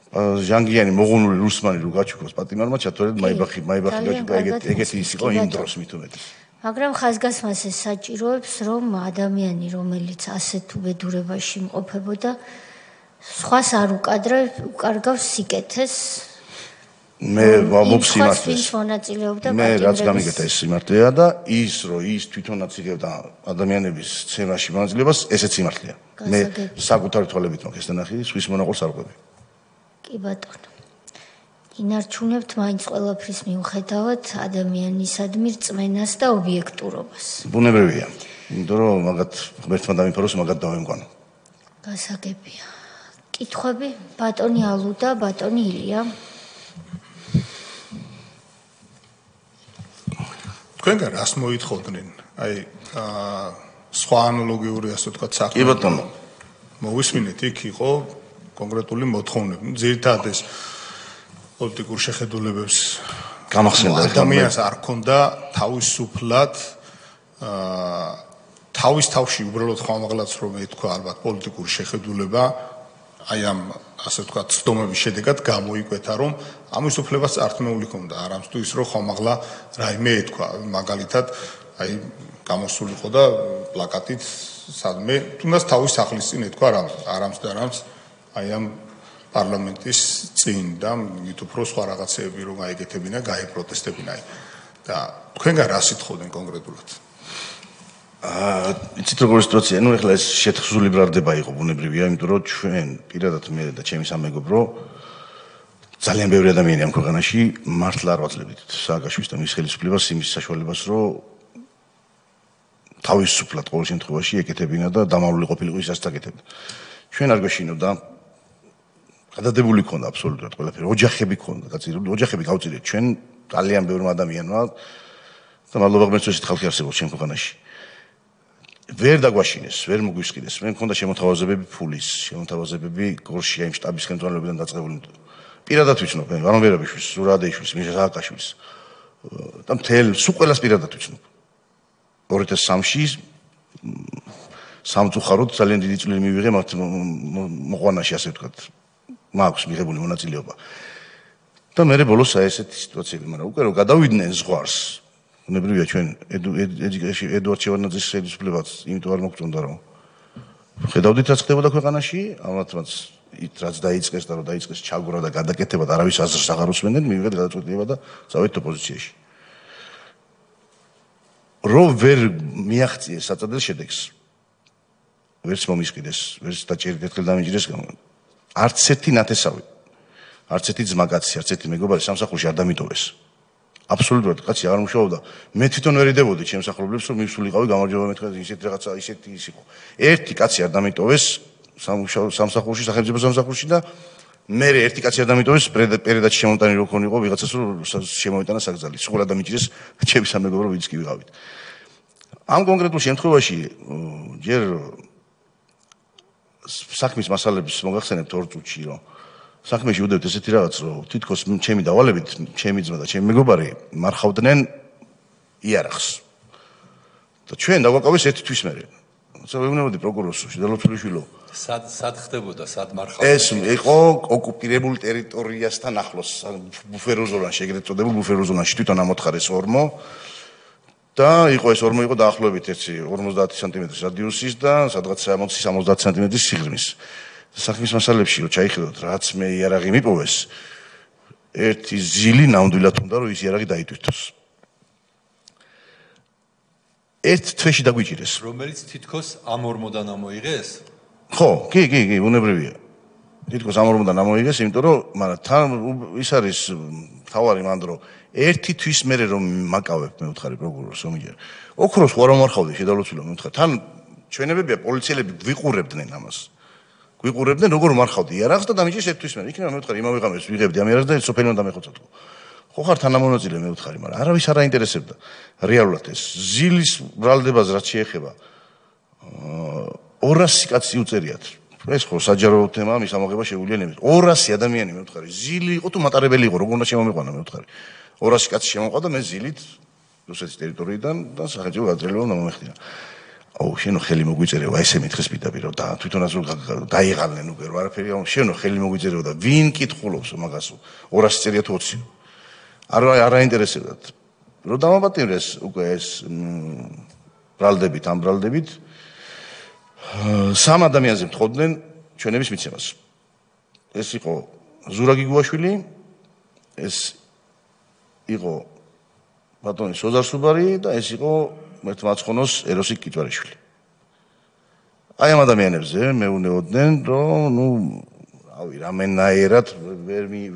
ჟანგიანი მოღუნული რუსმანი რო გაჩუქოს პატიმარმა ჩათვალეთ მაიბახი გაჩუქა ეგეთი ის იყო იმ დროს მithumetes მაგრამ ხაზგასმას ეს საჭიროებს რომ ადამიანი რომელიც ასეთ უბედურებაში იმყოფებოდა სხვას არ უკარგავს სიკეთეს მე ვამბობ სიმართლეს მე რაც გამიგეთა ეს სიმართლეა და ის რომ ის თვითონაც იღებდა ადამიანების ცემაში მონაწილეობას ესეც სიმართლეა მე საკუთარი თვალებით მაქვს ეს ნახი სვის მონაყოლს არ ყვები კი ბატონო ინარჩუნებთ მაინც ყველაფრის მიუხედავად ადამიანისადმი რწმენას და ობიექტურობას ბუნებრივია იმიტომ რომ მაგათ ღმერთმა დამიფაროს მაგათ დავემკვანო გასაგებია კითხვები ბატონი ალუ და ბატონი ილია თქვენგან რას მოითხოვდნენ აი სხვა ანალოგიური ასე ვთქვათ საქმე კი ბატონო მოვისმინეთ იქ იყო კონკრეტული მოთხოვნები ძირითადად ეს პოლიტიკურ შეხედულებებს გამახსენდა ადამიანს არ ქონდა თავისუფლად თავის თავში უბრალოდ ხმამაღლაც რომ ეთქვა ალბათ პოლიტიკური შეხედულება აი ამ ასე ვთქვათ, ცდომების შედეგად გამოიკვეთა, რომ ამის უფლებას წართმეული ჰქონდა, არამც თუ ის რომ ხომაღლა რაიმე ეთქვა, მაგალითად, აი გამოსულიყო და პლაკატით სადმე, თუნდაც თავის სახლის წინ ეთქვა არამც და არამც აი ამ პარლამენტის წინ და მით უფრო სხვა რაღაცეები რომ აიგეთებინა, გაიპროტესტებინა. და თქვენგან რა სიტყვოდენ კონკრეტულად? იცით როგორი სიტუაცია, ну ეხლა ეს შეთხზული ბრალდება იყო ბუნებრივია, იმიტომ რომ ჩვენ პირადად მე და ჩემი სამეგობრო ძალიან ბევრი ადამიანი ამ ქვეყანაში მართლა არ ვაძლევდით სააკაშვილის და მის ხელისუფლებას იმის საშუალებას, რომ თავისუფლად ყოველ შემთხვევაში ეკეთებინა და დამავლული ყოფილიყო ისაც აკეთებდა. ჩვენ არ გვეშინოდა გადადებული ქონდა აბსოლუტურად ყველაფერი, ოჯახები ქონდა გაწირული, ოჯახები გავწირეთ ჩვენ ძალიან ბევრმა ადამიანმა და მადლობა ღმერთს ესეთ ხალხი არსებობს ჩვენ ქვეყანაში. ვერ დაგვაშინეს, ვერ მოგვისყიდეს. მე მქონდა შემოთავაზებები ფულის, შემოთავაზებები გორში იმ შტაბის ხელმძღვანელობიდან დაწყებული. პირადად ვიცნობ, ვანო ვერაბიშვილს, ზურადეიშვილს, მიშა სააკაშვილს და მთელს ყველას პირადად ვიცნობ. 2003-ში სამწუხაროდ ძალიან დიდი წვლილი მივიღე მათ მოყვანაში, ასე ვთქვათ. მაქვს მიღებული მონაწილეობა. და მე ბოლოს აი ესეთი სიტუაციები, მაგრამ უკვე რომ გადავიდნენ ზღვარს, ბუნებრივია ჩვენ ედუარდ შევარდნაძის ხელისუფლებაც იმიტომ არ მოგწონდა რომ ხედავდით რაც ხდებოდა ქვეყანაში, ამათაც რაც დაიწყეს და რომ დაიწყეს ჩაგვრა და გადაკეთება და არავის აზრს აღარ უსმენდნენ, მივიღეთ გადაწყვეტილება და წავედით ოპოზიციაში. რომ ვერ მიაღწიეს საწადელ შედეგს, ვერც მომისყიდეს, ვერც დაჭერით ერთხელ დამიჭირეს, არც ერთი ნათესავი, არც ერთი ძმაკაცი, არც ერთი მეგობარი სამსახურში არ დამიტოვეს. აბსოლუტურად კაცი არ მუშაობდა. მე თვითონ ვერ იდებოდი ჩემს სახლობლებს, რომ მივსულიყავი, გამარჯობა მეთქვა, ისეთი რაღაცა, ისეთი ის იყო. ერთი კაცი არ დამიტოვეს სამსახურში, სახელმწიფო სამსახურში და მე ერთი კაცი არ დამიტოვეს, პერედაში შემოტანი რო ქონიყო ვიღაცას, რომ შემოიტანა საკრძალი. სულ ადამიანის ჩემი სამეგობრო ვინც კი ვიყავით. ამ კონკრეტულ შემთხვევაში ჯერ საქმის მასალების მოგახსენებთ 2 წუთში, რომ საქმეში უდევთ ესეთი რაღაც, რომ თითქოს ჩემი დავალებით, ჩემი ძმა და ჩემი მეგობარი მარხავდნენ იარაღს. და ჩვენ დაგვაკავეს ერთი თვის მერე. ვეუბნებოდი პროკურორს, შედალოთულიშვილო. სად ხდებოდა, სად მარხავდნენ? ეს იყო ოკუპირებულ ტერიტორიასთან ახლოს, ბუფერო ზონაში, ეგრეთ წოდებულ ბუფერო ზონაში, თვითონ ამოთხარეს ორმო. და იყო ეს ორმო იყო დაახლოებით 50 სანტიმეტრის რადიუსის და სადღაც 60-70 სანტიმეტრის სიღრმის. საქმის მასალებში რო ჩაიხედოთ, რაც მე იარაღი მიპოვეს, ერთი ზილი ნამდვილად უნდა რომ ის იარაღი დაიტვირთოს. ერთ თვეში დაგვიჭირეს. რომელიც თითქოს ამ ორმოდან ამოიღეს? ხო, კი, ბუნებრივია. თითქოს ამ ორმოდან ამოიღეს, იმიტომ რომ მაგრამ თან ის არის თავარი მანდრო ერთი თვის მერე რომ მაკავებ მე ვთხარი პროკურორს ომიჯერ. ოქროს ხო არ მომარხავდი შედალოცვილო მე ვთხარი. თან ჩვენებებია პოლიციელები გვიყურებდნენ ამას. გვიყურებდნენ როგორ მარხავდი იარაღს და დამიჭირეს ერთი თვის მერე. იქნება მე ვთხარი იმავე ღამეს ვიღებდი ამ იარაღს და სოფელი უნდა მეხოცოთ. ხო ხარ თანამონაწილე მე ვთხარი, მაგრამ არავის არ აინტერესებდა. რეალურად ეს ზილის ბრალდებაზე რაც შეეხება 200 კაცი უწერიათ. ეს ხო საჯარო თემაა, მის ამოღება შეუძლია ნებისმიერ. 200 ადამიანი მე ვთხარი. ზილი იყო თუ მატარებელი იყო, როგორ უნდა შემომიყვანა მე ვთხარი. 200 კაცი შემოყვა და მე ზილით რუსეთის ტერიტორიიდან და სახელმწიფო გადაწყვეტილება უნდა მომეხდინა. აუ შენო ხელი მოგვიწერეო, აი ესე მითხეს პირდაპირ და თვითონაც რომ დაიღალნენ უკვე რა არაფერი, აუ შენო ხელი მოგვიწერეო და ვინ კითხულობს მაგასო 200 წერია თუ 20. არ აინტერესებდათ. რომ დამაპატიმრეს უკვე ეს ბრალდებით, ამ ბრალდებით სამ ადამიანზე მთხოვდნენ ჩვენების მიცემას. ეს იყო ზურაგი გუაშვილი, ეს იყო ბატონი სოზარ სუბარი და ეს იყო მერტმაცხონოს ეროსი კიჭვარეშვილი. აი ამ ადამიანებზე მეუნეოდნენ, რომ რავი, რამენაერად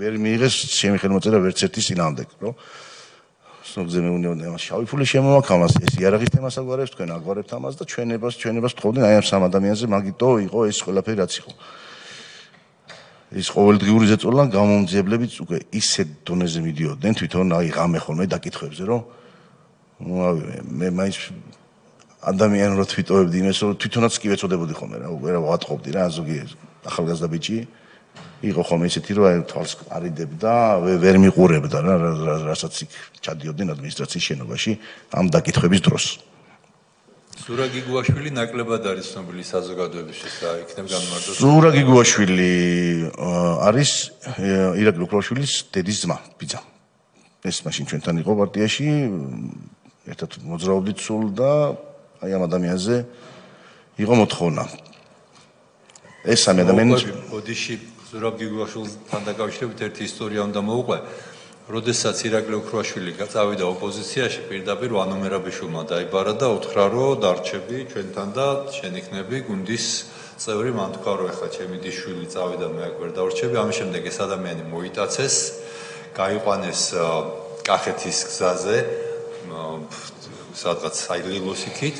ვერ მიიღეს ჩემი ხელმოწერა ვერც ერთის წინააღმდეგ, რომ სნობზე მეუნეოდნენ ამას შავი ფული შემოვაქ ამას, ეს იარაღის თემას აგვარებს, თქვენ აგვარებთ ამას და ჩვენებას თხოვდნენ აი ამ სამ ადამიანზე, მაგიტო იყო ეს ყველაფერი რაც იყო. ის ყოველდღიური ზეწოლა გამომძიებლებიც უკვე ისეთ დონეზე მიდიოდნენ თვითონ აი ღამე ხოლმე დაკითხვებზე, რომ მე მაინც ადამიანურად ვიტოვებდი იმას, რომ თვითონაც კი ვეწოდებოდი ხოლმე რა, უკვე რა ვატყობდი რა, ზოგი ახალგაზრდა ბიჭი იყო ხოლმე ისეთი, რომ აი თვალს ყარიდებდა, ვერ მიყურებდა რა, რასაც იქ ჩადიოდნენ ადმინისტრაციის შენობაში ამ დაკითხვების დროს. ზურა გიგუაშვილი ნაკლებად არის ცნობილი საზოგადოებისთვის და იქნებ განმარტოთ. ზურა გიგუაშვილი არის ირაკლი ოქროაშვილის დედის ძმა, ბიძა. ეს მაშინ ჩვენთან იყო პარტიაში, ერთად მოძრაობდით სულ და აი ამ ადამიანზე იყო მოთხოვნა. ეს სამი ადამიანი ბოდიში ზურა გიგუაშვილთან დაკავშირებით ერთი ისტორია უნდა მოუყვე. როდესაც ირაკლი ოქროაშვილი წავიდა ოპოზიციაში, პირდაპირ ვანომერაბიშვილმა დაიბარა და უთხრა, რომ დარჩები ჩვენთან და შენ იქნები გუნდის წევრი. მან თქვა, რომ ეხლა ჩემი დიშვილი წავიდა, მე აქ ვერ დავრჩები. ამის შემდეგ ეს ადამიანი მოიტაცეს, გაიყვანეს კახეთის გზაზე, სადღაც ლილოსიქით.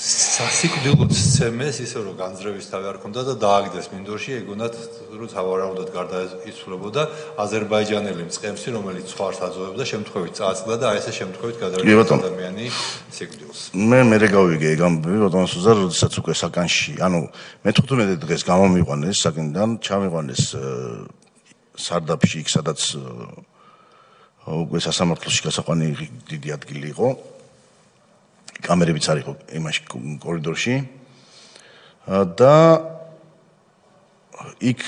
სასიკვდილოდ სცემეს, ისე რომ განძრევის თავი არ ჰქონდა და დააგდეს მინდორში, ეგონათ რომ თავარაუდად გარდაიცვლებოდა აზერბაიჯანელი მწყემსი, რომელიც სხვას აძოვებდა, შემთხვევით წააწყდა და აი ესე შემთხვევით გადაარჩა ადამიანი სიკვდილს. მე გავიგე ეგ ამბები, ბატონო სუზარ, როდესაც უკვე საკანში, ანუ მე-15 დღეს გამომიყვანეს საკინდან, ჩამიყვანეს სარდაფში, იქ სადაც უკვე სასამართლოში გასაყვანი დიდი ადგილი იყო. კამერებიც არ იყო იმაში კორიდორში და იქ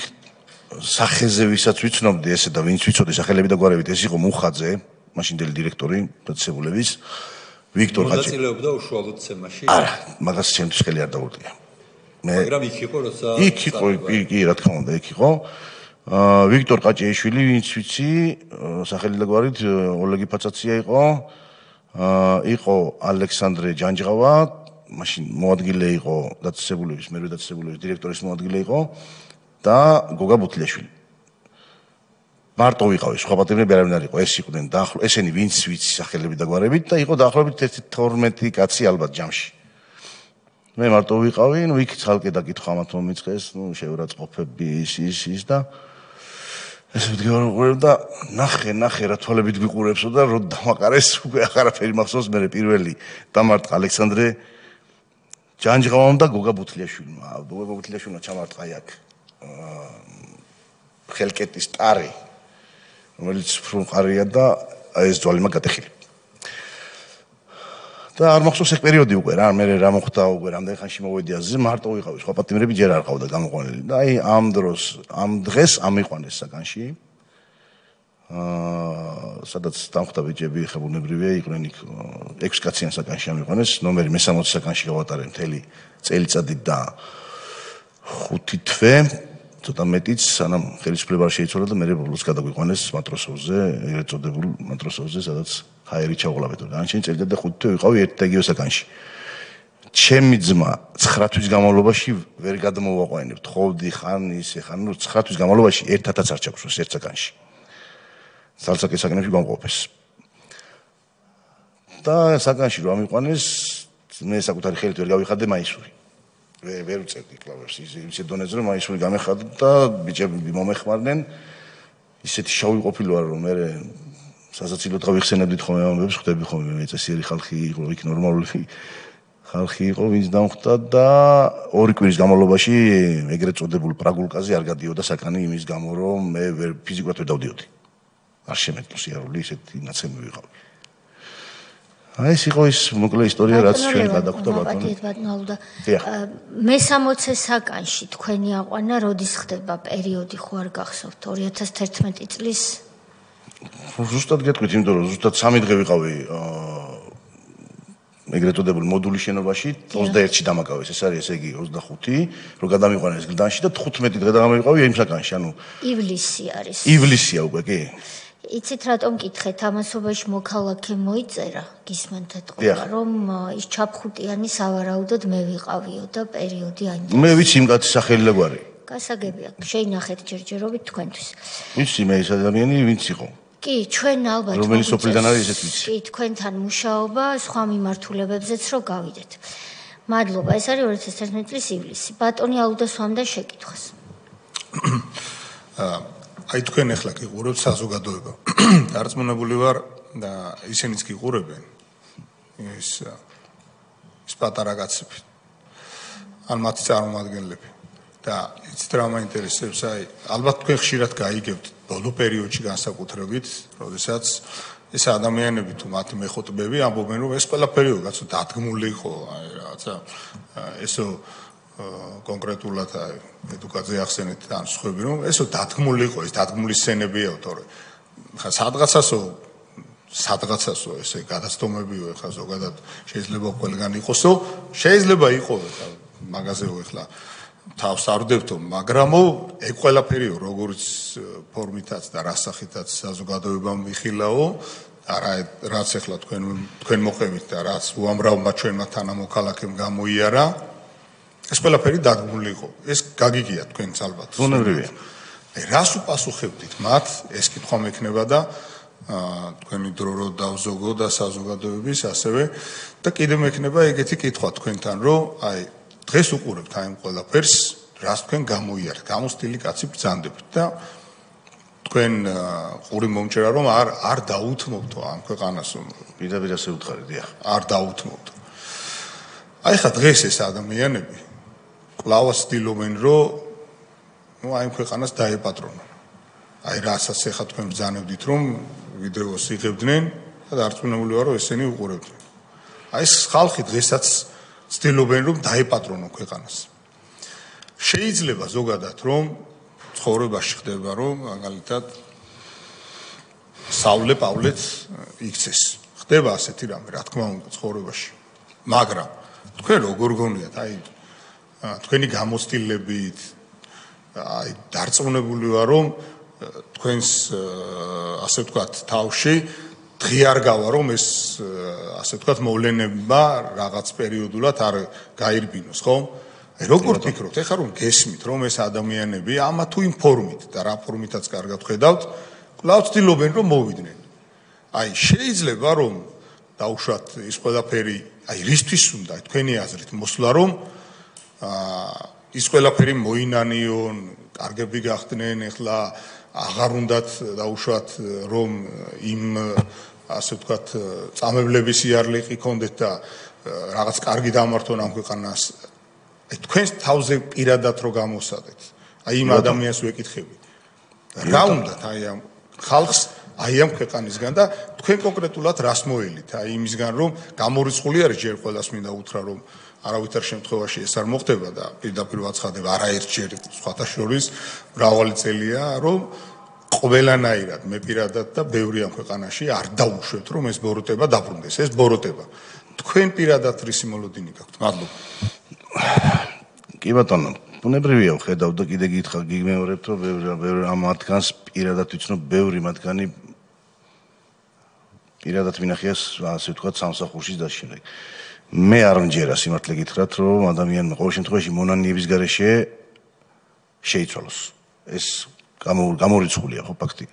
სახეზე ვისაც ვიცნობდი ესე და ვინც ვიცოდი სახელები და გვარებით ეს იყო მუხაძე, მაშინდელი დირექტორი დაწესებულების ვიქტორ ხაჭი. მონაწილეობდა უშუალოდ ცემაში? არა, მაგას ჩემთვის ხელი არ დაურტყია. მაგრამ იქ იყო როცა იქ იყო, კი, რა თქმა უნდა, იქ იყო. ვიქტორ ყაჭიაშვილი, ვინც ვიცი, სახელი და გვარით ოლეგი ფაცაცია იყო. იყო ალექსანდრე ჯანჯღავა, მაშინ მოადგილე იყო დაწესებულების, მერვე დაწესებულების დირექტორის მოადგილე იყო და გოგა ბუთლიაშვილი. მარტო ვიყავი, სხვა პატრონები არავინ არ იყო, ეს იყვნენ ესენი ვინც ვიცი სახელები და გვარებით და იყო დაახლოებით 12 კაცი ალბათ ჯამში. მე მარტო ვიყავი, ნუ იქ ცალკე დაკითხვა ამათ მომიწყეს, ნუ შეურაცხყოფები ის და ეს ვდგარ და ნახე რა თვალებით გვიყურებსო და რო დამაყარეს უკვე აღარაფერი მახსოვს მე პირველი დამარტყა ალექსანდრე ჯანჯღავამ და გოგა ბუთლიაშვილმა. გოგა ბუთლიაშვილმა ჩამარტყა აქ ხელკეტის ტარი, რომელიც ფრუნყარია და ეს ძვალი მაგ გატეხილი. და არ მახსოვს ეგ პერიოდი უკვე რა, მე რა მოხდა უკვე რამდენი ხანში მოვედი აზზე, მარტო ვიყავი, სხვა პატიმრები ჯერ არ ყავდა გამოყვანილი და აი ამ დღეს ამიყვანეს საკანში. სადაც დამხვდა ბიჭები, ხებუნებრივია, იყვნენ იქ 6 კაციან საკანში ამიყვანეს, ნომერი მე-60 საკანში გავატარე მთელი წელიწადი და 5 თვე, ცოტა მეტიც, სანამ ხელისუფლება არ შეიცვალა და მე ბოლოს გადაგვიყვანეს მატროსოვზე, ეგრეთ წოდებულ მატროსოვზე, სადაც ჰაერი ჩავღლავეთ. განჩენი წელიწადი და 5 თვე ვიყავი ერთ და იგივე საკანში. ჩემი ძმა 9 თვის განმავლობაში ვერ გადმოვაყვანებ, თხოვდი ხან ისე ხან, 9 თვის განმავლობაში ერთადაც არ ჩაგვროს ერთ საკანში. სალსაკის საკანებში გამყოფეს. და საკანში რომ ამიყვანეს, მე საკუთარი ხელით ვერ გავიხადე მაისური. ვერ უწევდი კლავერს ისე დონეზე რომ მაისური გამეხადე და ბიჭები მომეხმარნენ. ისეთი შავი ყოფილი ვარ რომ მე სასაცილოდ გავიხსენებდით ხოლმე ამბებს, ხვდები ხოლმე მე წესიერი ხალხი იყო, იქ ნორმალური ხალხი იყო, ვინც დამხვდა და 2 კვირის განმავლობაში ეგრეთ წოდებულ პრაგულკაზე არ გადიოდა საკანი იმის გამო, რომ მე ვერ ფიზიკურად ვერ დავდიოდი. არ შემეძლო სიარული, ისეთი ნაცემი ვიყავი. აი ეს იყო ის მოკლე ისტორია, რაც ჩვენ გადაგვხდა ბატონო. მე-60 საკანში თქვენი აყვანა როდის ხდება პერიოდი ხო არ გახსოვთ 2011 წლის? ზუსტად გეტყვით, იმიტომ რომ ზუსტად 3 დღე ვიყავი ეგრეთ წოდებულ მოდულის შენობაში, 21-ში დამაკავეს, ეს არის ესე იგი 25, რომ გადამიყვანეს გლდანში და 15 დღე დამავიყავი იმ საკანში, ანუ ივლისი არის. ივლისია უკვე, კი. იცით რატომ გითხეთ, ამასობაში მოქალაქე მოიწერა, გისმენთ ეთყობა, რომ ის ჩაფხუტიანი სავარაუდოდ მე ვიყავიო და პერიოდი აინტერესებს. მე ვიცი იმ კაცის სახელი და გვარი. გასაგებია, შეინახეთ ჯერჯერობით თქვენთვის. ვიცი მე ეს ადამიანი ვინც იყო. კი, ჩვენ ალბათ რომელი სოფლიდან არის ესეც ვიცი. კი, თქვენთან მუშაობა სხვა მიმართულებებზეც რო გავიდეთ. მადლობა, ეს არის 2011 წლის ივლისი. ბატონი ალუდას ვამდა შეკითხვას. აი თქვენ ახლა გიყურებთ საზოგადოება. დარწმუნებული ვარ და ისინიც გიყურებენ. ის პატარა კაცები. ან მათი წარმომადგენლები. და იცით რა მაინტერესებს, აი ალბათ თქვენ ხშირად გაიგებთ ბოლო პერიოდში განსაკუთრებით, როდესაც ეს ადამიანები თუ მათი მეხოთბები ამბობენ რომ ეს ყველაფერი რაღაცა დადგმული იყო აი რაღაცა ესო კონკრეტულად აი ედუკაძე ახსენეთ ან სხვები რომ ესო დადგმული იყო ეს დადგმული სცენებია თორე ხა სადღაცასო ესე გადაცდომებიო ხა ზოგადად შეიძლება ყველგან იყოსო შეიძლება იყოს ხა მაგაზეო ხლა თავს არ ვდებთო მაგრამ ეგ ყველაფერიო როგორც ფორმითაც და რასახითაც საზოგადოებამ მიხილაო არა რაც ახლა თქვენ მოყევით და რაც უამრავმა ჩვენმა თანამოქალაქემ გამოიარა ეს ყველაფერი დადგმული იყო ეს გაგიგია თქვენც ალბათ ბუნებრივია აი რას უპასუხებდით მათ ეს კითხვა მექნება და თქვენი დრო რო დავზოგო და საზოგადოების ასევე და კიდე მექნება ეგეთი კითხვა თქვენთან რომ აი დღეს უყურებთ აი ამ ყველაფერს რას თქვენ გამოიარეთ გამოსტილი კაცი ბრძანდებით და თქვენ ყური მომჭერა რომ არ დაუთმობთო ამ ქვეყანას პირდაპირ ასე უთხარით დიახ არ დაუთმობთო აი ხა დღეს ეს ადამიანები კვლავ ცდილობენ რომ ნუ აი ამ ქვეყანას დაეპატრონონ აი რასაც ეხა თქვენ ბრძანებდით რომ ვიდეოს იღებდნენ და დარწმუნებული ვარ რომ ესენი უყურებდნენ აი ეს ხალხი დღესაც ცდილობენ რომ დაეპატრონონ ქვეყანას შეიძლება ზოგადად რომ ცხოვრებაში ხდება რომ მაგალითად სავლე პავლეც იქცეს ხდება ასეთი რამე რა თქმა უნდა ცხოვრებაში მაგრამ თქვენ როგორ გონიათ აი თქვენი გამოცდილებით აი დარწმუნებული ვარ რომ თქვენს ასე ვთქვათ თავში დღე არ გავა რომ ეს ასე ვთქვათ მოვლენებმა რაღაც პერიოდულად არ გაირბინოს ხო? აი როგორ ფიქრობთ ეხლა რომ გესმით რომ ეს ადამიანები ამა თუ იმ ფორმით და რა ფორმითაც კარგად ხედავთ კვლავ ცდილობენ რომ მოვიდნენ აი შეიძლება რომ დაუშვათ ის ყველაფერი აი რისთვის უნდა თქვენი აზრით მოსვლა რომ ის ყველაფერი მოინანიონ კარგები გახდნენ ეხლა აღარ უნდათ დაუშვათ რომ იმ ასე ვთქვათ წამებლების იარლიყი კონდეთ და რაღაც კარგი დამართონ ამ ქვეყანას აი თქვენ თავზე პირადად რო გამოსადეთ აი იმ ადამიანს ვეკითხები რა უნდათ აი ამ ხალხს აი ამ ქვეყანისგან და თქვენ კონკრეტულად რას მოელით აი იმისგან რომ გამორიცხული არის ჯერ ყველას მინდა უთხრა რომ არავითარ შემთხვევაში ეს არ მოხდება და პირდაპირ ვაცხადებ არაერთჯერ სხვათა შორის მრავალი წელია რომ ყველანაირად მე პირადად და ბევრი ამ ქვეყანაში არ დაუშვებთ რომ ეს ბოროტება დაბრუნდეს ეს ბოროტება თქვენ პირადად რისი მოლოდინი გაქვთ მადლობა კი ბატონო ბუნებრივია ვხედავ და კიდე გითხრა გიმეორებთ რომ ბევრი ამ მათგანს პირადად ვიცნობ ბევრი მათგანი პირადად მინახიას ასე ვთქვათ სამსახურში და შემდეგ მე არ მჯერა სიმართლე გითხრათ რომ ადამიანმა ყოველ შემთხვევაში მონანიების გარეშე შეიცვალოს ეს გამორიცხულია ხო ფაქტი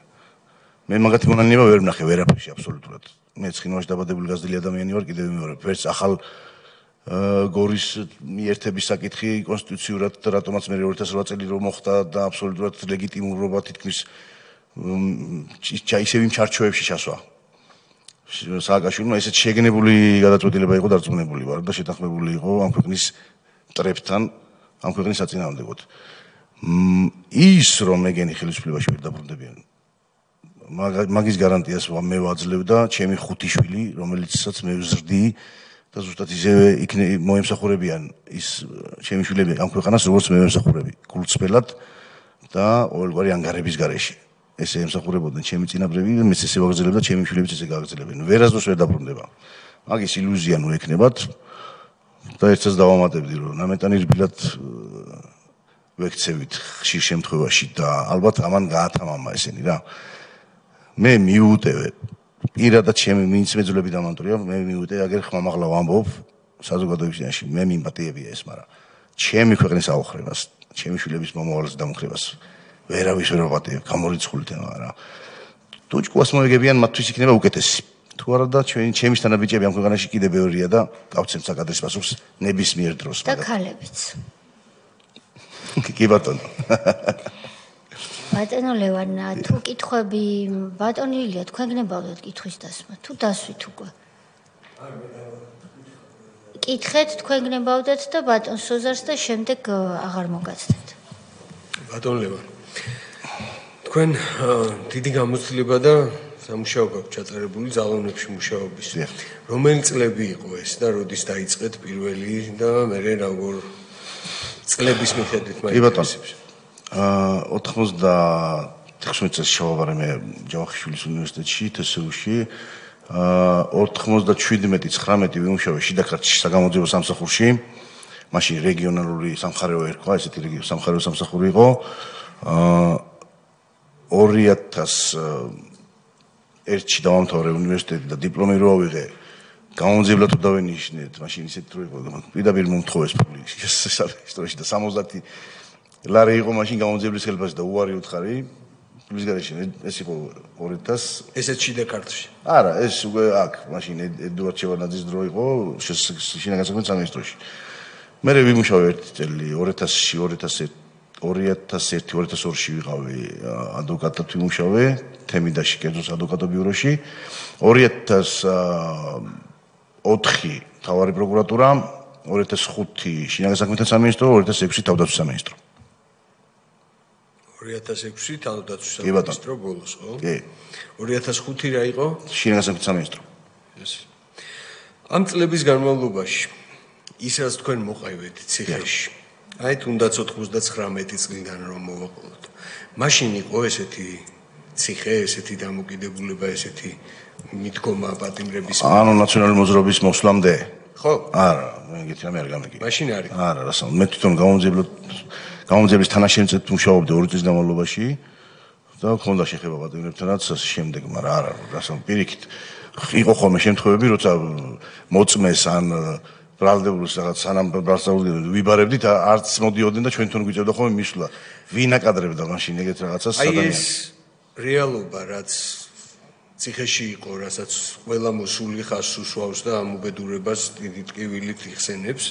მე მაგათი მონანიება ვერ ვნახე ვერაფერში აბსოლუტურად მე ცხინვალში დაბადებული გაზრდილი ადამიანი ვარ კიდევ ვიმეორებ ვერც ახალ გორის მიერთების საკითხი კონსტიტუციურად და რატომაც მე 2008 წელი რომ მოხდა და აბსოლუტურად ლეგიტიმურობა თითქმის ისევ იმ ჩარჩოებში ჩასვა სააკაშვილმა ესეთ შეგნებული გადაწყვეტილება იყო დარწმუნებული ვარ და შეთანხმებული იყო ამ ქვეყნის მტრებთან ამ ქვეყნის საწინააღმდეგოდ ის რომ ეგენი ხელისუფლებაში ვერ დაბრუნდებიან მაგის გარანტიას მე ვაძლევ და ჩემი ხუთი შვილი რომელიცაც მე ვზრდი და ზუსტად ისევე მოემსახურებიან ის ჩემი შვილები ამ ქვეყანას როგორც მე ვემსახურები გულწრფელად და ყოველგვარი ანგარების გარეშე ესე ემსახურებოდნენ ჩემი წინაპრები და მეც ესე ვაგრძელებ და ჩემი შვილებიც ესე გააგრძელებენ ვერასდროს ვერ დაბრუნდება მაგის ილუზია ნუ ექნებათ და ერთსაც დავამატებდი რომ ნამეტანი რბილად ვექცევით ხშირ შემთხვევაში და ალბათ ამან გაათამამა ესენი რა მე მიუუტევე პირადად ჩემი ვინც მეძვლები დამანტვრია მე მიუუტევე აგერ ხმამაღლა ვამბობ საზოგადოებაში მე მიმპატიებია ეს მაგრამ ჩემი ქვეყნის აუხრებას ჩემი შვილების მომავალს დამხრებას ვერავის ვერ ვაპატიებ გამორიცხული თემა რა ტუჩკუას მოეგებიან მათთვის იქნება უკეთესი თუ არა და ჩემი თანაბიჭები ამ ქვეყანაში კიდე ბევრია და გავცემ საკადრის პასუხს ნებისმიერ დროს და ქალებიც კი ბატონო ბატონო ლევან თუ კითხვები ბატონი ილია თქვენ გნებავდეთ კითხვის დასმა თუ დასვით უკვე კითხეთ თქვენ გნებავდეთ და ბატონ სოზარს და შემდეგ აღარ მოგაცდეთ ბატონ ლევან თქვენ დიდი გამოცდილება და სამუშაო გაქვთ ჩაწერებული ძალოვნებში მუშაობის. რომელი წლები იყო ეს და როდის დაიწყეთ პირველი და მე როგორ წლების მიხედვით მაინტერესებს. 96 წელს შევავარე მე ჯავახიშვილის უნივერსიტეტში თსუ-ში. 97-19 ვიმუშავე შიდა ქართლის საგამოძიებო სამსახურში. მაშინ რეგიონალური სამხარეო ერქვა, ესეთი სამხარეო სამსახური იყო. 2001-ში დავამთავრე უნივერსიტეტი და დიპლომი რო ავიღე. გამომძიებლად თუ დავენიშნეთ, მაშინ ისეთი რო იყო, პირდაპირ მომთხოვეს ისტორიაში და 70 ლარი იყო მაშინ გამომძიებლის ხელფასი და უარი უთხარი. პლუს გარეშე ეს იყო 2000 ესეც შიდა ქართლში. არა, ეს უკვე აქ მაშინ ედუარდ შევარდნაძის დრო იყო შინაგან საქმეთა სამინისტროში. მე ვიმუშავე ერთი წელი 2001-2002-ში ვიყავი ადვოკატად ვიმუშავე თემიდაში კერძოს ადვოკატო ბიუროში 2004 მთავარი პროკურატურა 2005 შინაგან საქმეთა სამინისტრო 2006 თავდაცვის სამინისტრო 2006 თავდაცვის სამინისტრო ბოლოს ხო? კი 2005 რა იყო? შინაგან საქმეთა სამინისტრო ამ წლების განმავლობაში ის რაც თქვენ მოყევით ციხეში აი თუნდაც 99 წლიდან რომ მოვაყოლოთ მაშინ იყო ესეთი ციხე ესეთი დამოკიდებულება ესეთი მიდგომა პატიმრების ანუ ნაციონალური მოძრაობის მოსვლამდე ხო არა მე გითხრა მე არ გამეკი მაშინ არის არა რასა მე თვითონ გამომძიებლის თანაშემწედ მუშაობდი 2 წლის განმავლობაში და მქონდა შეხება პატიმრებთანაც შემდეგ მაგრამ არა რასა პირიქით იყო ხოლმე შემთხვევები როცა მოწმეს ან ბრალდებულს რაღაც სანამ ბრალდებულს ვიბარებდით არც მოდიოდნენ და ჩვენ თვითონ გვიწევდა ხოლმე მისვლა ვინ აკადრებდა მაშინ ეგეთ რაღაცას საერთოდ აი ეს რეალობა რაც ციხეში იყო რასაც ყველა მოსული ხაზს უსვავს და ამ უბედურებას დიდი ტკივილით იხსენებს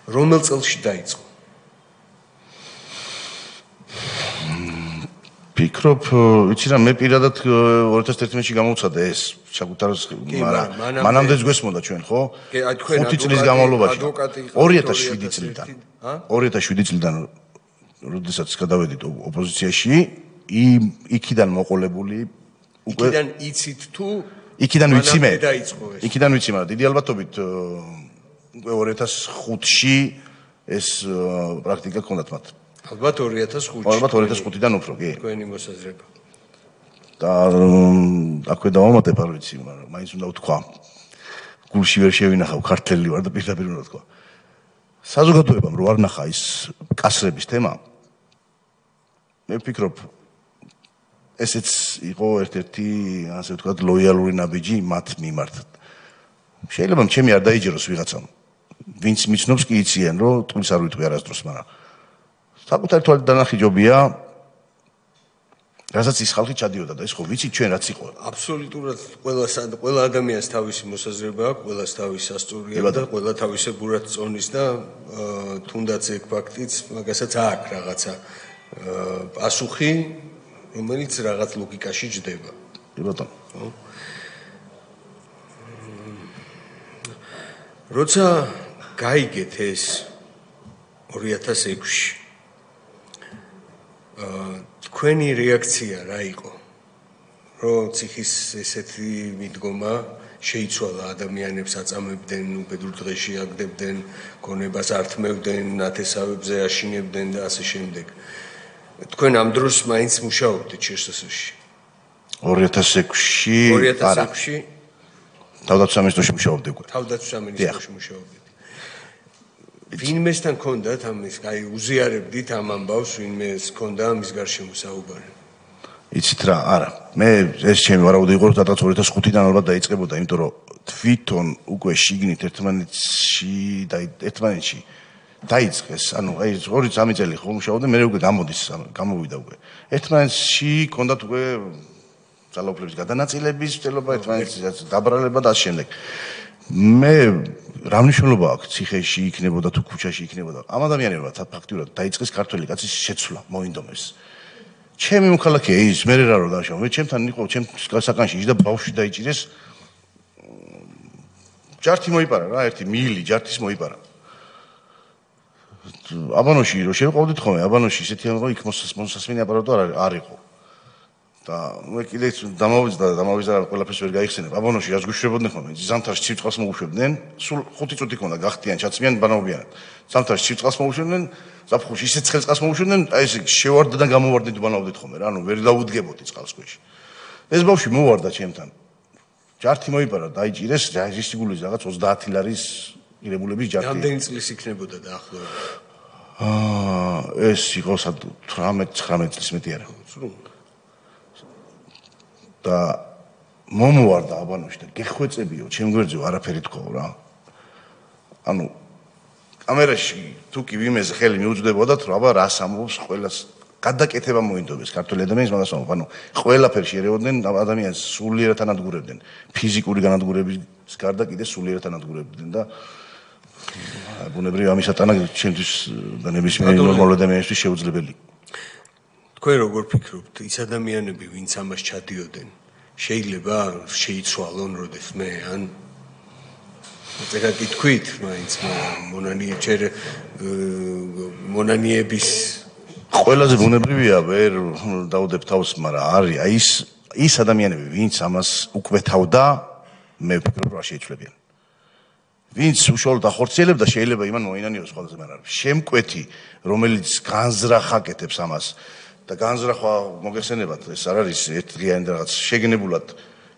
რომელ წელში დაიწყო ფიქრობ ვიცი რა მე პირადად 2011-ში გამოვცადე ეს საკუთარ მანამდე გვესმოდა ჩვენ ხო 5 წლის განმავლობაში 2007 წლიდან 2007 წლიდან როდესაც გადავედით ოპოზიციაში იქიდან მოყოლებული იქიდან იცით თუ იქიდან ვიცი მე იქიდან ვიცი მაგრამ დიდი ალბათობით 2005-ში ეს პრაქტიკა ჰქონდათ მათ ალბათ 2005-ში. ალბათ 2005-დან უფრო, კი. თქვენი მოსაზრება. და აქვე დავამატებ არ ვიცი, მაგრამ მაინც უნდა ვთქვა. გულში ვერ შევინახავ ქართველი ვარ და პირდაპირ უნდა ვთქვა. საზოგადოებამ რო არ ნახა ის კასრების თემა. მე ვფიქრობ ესეც იყო ერთ-ერთი, ასე ვთქვათ, ლოიალური ნაბიჯი მათ მიმართ. შეიძლება ჩემი არ დაიჯეროს ვიღაცამ. ვინც მიცნობს კი იციან, რომ თulis არ ვიტყვი არასდროს, მაგრამ საკუთარი თვალით დანახი ჯობია რასაც ის ხალხი ჩადიოდა და ის ხო ვიცით ჩვენ რაც იყო აბსოლუტურად ყველა ადამიანს თავისი მოსაზრება აქვს ყველას თავისი სასწორია და ყველა თავისებურად წონის და თუნდაც ეგ ფაქტიც მაგასაც აქვს რაღაცა პასუხი რომელიც რაღაც ლოგიკაში ჯდება კი ბატონო როცა გაიგეთ ეს 2006-ში თქვენი რეაქცია რა იყო? რომ ციხის ესეთი მიდგომა შეიცვალა ადამიანებს აწამებდნენ, უბედურ დღეში აგდებდნენ, გონებას ართმევდნენ, ნათესავებზე აშინებდნენ და ასე შემდეგ. თქვენ ამ დროს მაინც მუშაობდით შსს-ში. 2006-ში თავდაცვის სამინისტროში მუშაობდი უკვე. თავდაცვის სამინისტროში მუშაობდით. ვინმესთან ქონდათ ამის, აი უზიარებდით ამ ამბავს, ვინმეს ქონდა ამის გარშემო საუბარი. იცით რა, არა. მე ეს ჩემი ვარაუდი იყო, რომ 2005-დან ალბათ დაიწყებოდა, იმიტომ რომ თვითონ უკვე შიგნით ერთმანეთში დაიწყეს, ანუ აი 2-3 წელი ხო მუშაობდნენ, მე უკვე გამოვიდა უკვე. ერთმანეთში ქონდათ უკვე ძალაუფლების გადანაწილების ცდილობა, ერთმანეთის დაბრალება და ასე შემდეგ. მე რა მნიშვნელობა აქვს ციხეში იქნებოდა თუ ქუჩაში იქნებოდა ამ ადამიანებმა ფაქტიურად დაიწყეს ქართველი კაცის შეცვლა მოინდომეს ჩემი მოქალაქეა ის მე რა რო დაშავ მე ჩემთან იყო ჩემ საკანში ის და ბავშვი დაიჭირეს ჯართი მოიპარა რა ერთი მილი ჯართის მოიპარა აბანოში რო შევყავდით ხოლმე აბანოში ისეთი იყო იქ მოსასმენი აპარატო არ იყო და მე კიდე დამავიძრა ყველაფერს ვერ გაიხსენებ. აბანოში რას გუშვებოდნენ ხოლმე? ზამთარში ცივწყალს მოუშვებდნენ, სულ 5 წუთი ქონდა გახტიან, ჩაცმიან, ბანაობიანად. ზამთარში ცივწყალს მოუშვებდნენ, ზაფხულში ისე ცხელწყალს მოუშვებდნენ, აი ესე შევარდდან გამოვარდით ბანაობდით ხოლმე რა, ანუ ვერ დაუდგებოდი წყალს ქვეშ. ეს ბავშვი მოვარდა ჩემთან. ჯართი მოიპარა, დაიჭირეს, რისიგულის რაღაც 30 ლარის ირებულების ჯართი. რამდენი წლის იქნებოდა დაახლოებით? ეს იყო 18-19 წლის მეტი არა. და მომوارდა აბანოში და გეხვეწებიო, ჩემ გვერდზე არაფერი თქვაო რა. ანუ კამერაში თუ კი ვიმეზე ხელი მიუძდებოდათ, რა აბა რას ამბობს ყველას გადაკეთება მოინდობეს ქართული ადამიანის მაგას ამბობ. ანუ ყველაფერში ერეოდნენ ადამიანს სულიერად ანადგურებდნენ. ფიზიკური განადგურების გარდა კიდე სულიერად ანადგურებდნენ და ბუნებრივი ამისატანა ჩემთვის და ნებისმიერი ნორმალური ადამიანისთვის შეუძლებელი. თქვენ როგორ ფიქრობთ, ის ადამიანები, ვინც ამას ჩადიოდნენ, შეიძლება შეიცვალონ როდესმე ან წერა გითქვით, მაინც მონანიების ყველაზე ბუნებრივია ვერ დაუდებ თავს, მაგრამ არის აი ის ადამიანები, ვინც ამას უკვეთავდა, მე ვფიქრობ, რა შეიცვლებიან. ვინც უშუალოდ ახორციელებდა, შეიძლება იმან მოინანიოს ყველაზე მაგრამ შემკვეთი, რომელიც განზრახ აკეთებს ამას და განზრახვა მოგეხსენებათ, ეს არ არის ერთდღიანი რაღაც შეგნებულად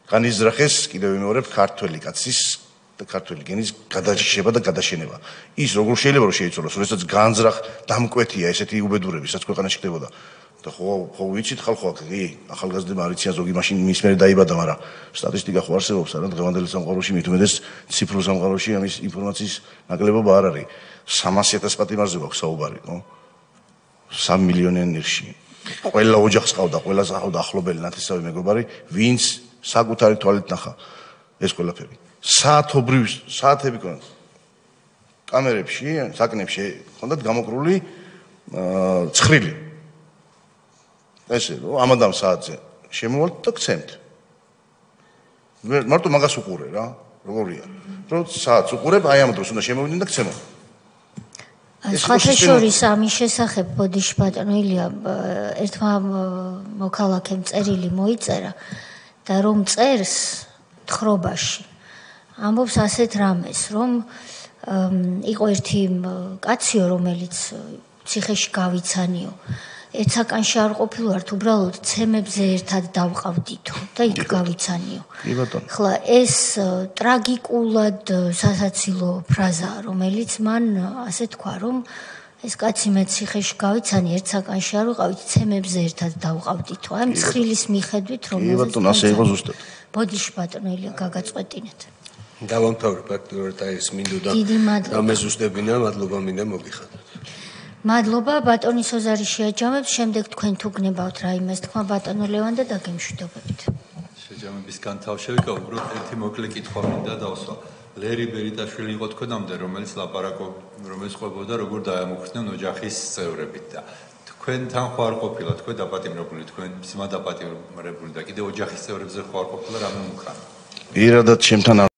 განიზრახეს, კიდევ ვიმეორებ, ქართველი კაცის და ქართველი გენის გადაშება და გადაშენება. ის როგორ შეიძლება რომ შეიცვალოს, როდესაც განზრახ დამკვეთია ესეთი უბედურები, რაც ქვეყანაში ხდებოდა. და ხო ვიცით ხალხო აქ, ახალგაზრდებმა არიციან ზოგი მაშინ მის მერე დაიბადა, მაგრამ სტატისტიკა ხო არსებობს, არა დღევანდელი სამყაროში მით უმეტეს ციფრულ სამყაროში ამის ინფორმაციის ნაკლებობა არ არის. 300,000 პატიმარზე გვაქვს საუბარი, ხო? 3 მილიონიან ნირში. ყველა ოჯახს ყავდა, ყველას ყავდა ახლობელი ნათესავი მეგობარი, ვინც საკუთარი თვალით ნახა ეს ყველაფერი. საათები ქონდათ. კამერებში, საკნებში ქონდათ გამოკრული ცხრილი. ესე რომ ამადამ საათზე შემოვალთ და გცემთ. მარტო მაგას უყურე რა, როგორია. რომ საათს უყურებ, აი ამ დროს უნდა შემოვიდნენ და გცემო. სხვათა შორის ამის შესახებ ბოდიში ბატონო ილია ერთმა მოქალაქემ წერილი მოიწერა და რომ წერს თხრობაში ამბობს ასეთ რამეს, რომ იყო ერთი კაციო, რომელიც ციხეში გავიცანიო. ერთ საკანში არ ყოფილვართ, უბრალოდ ცემებზე ერთად დავყავდითო და იქ გავიცანიო. ხლა ეს ტრაგიკულად სასაცილო ფრაზაა, რომელიც მან ასე თქვა, რომ ეს კაცი მე ციხეში გავიცანი, ერთ საკანში არ ვიყავით, ცემებზე ერთად დავყავდითო. აი მცხრილის მიხედვით, რომელზეც ასე იყო ზუსტად. ბოდიში ბატონო ილია გაგაწყვეტინეთ. დავამთავრებ აქტიურად აი ეს მინდოდა გამეზუსტებინა, მადლობა მინდა მოგიხადოთ. მადლობა ბატონი სოზარი შეაჯამებს, შემდეგ თქვენ თუ გნებავთ რაიმეს თქვა ბატონო ლევან და დაგემშვიდობებით. შეჯამების განთავშება უბრალოდ ერთი მოკლე კითხვა მინდა დავსვა. ლერი ბერიტაშვილი იყო თქვენამდე, რომელიც ყვებოდა როგორ დაამოხსნեն ოჯახის წევრებით და თქვენთან ხო არ ყოფილა, თქვენ დაპატიმრებული, თქვენ ძმა დაპატიმრებული და კიდე ოჯახის წევრებზე ხო არ ყოფილა რამე უკრა. პირადად ჩემთან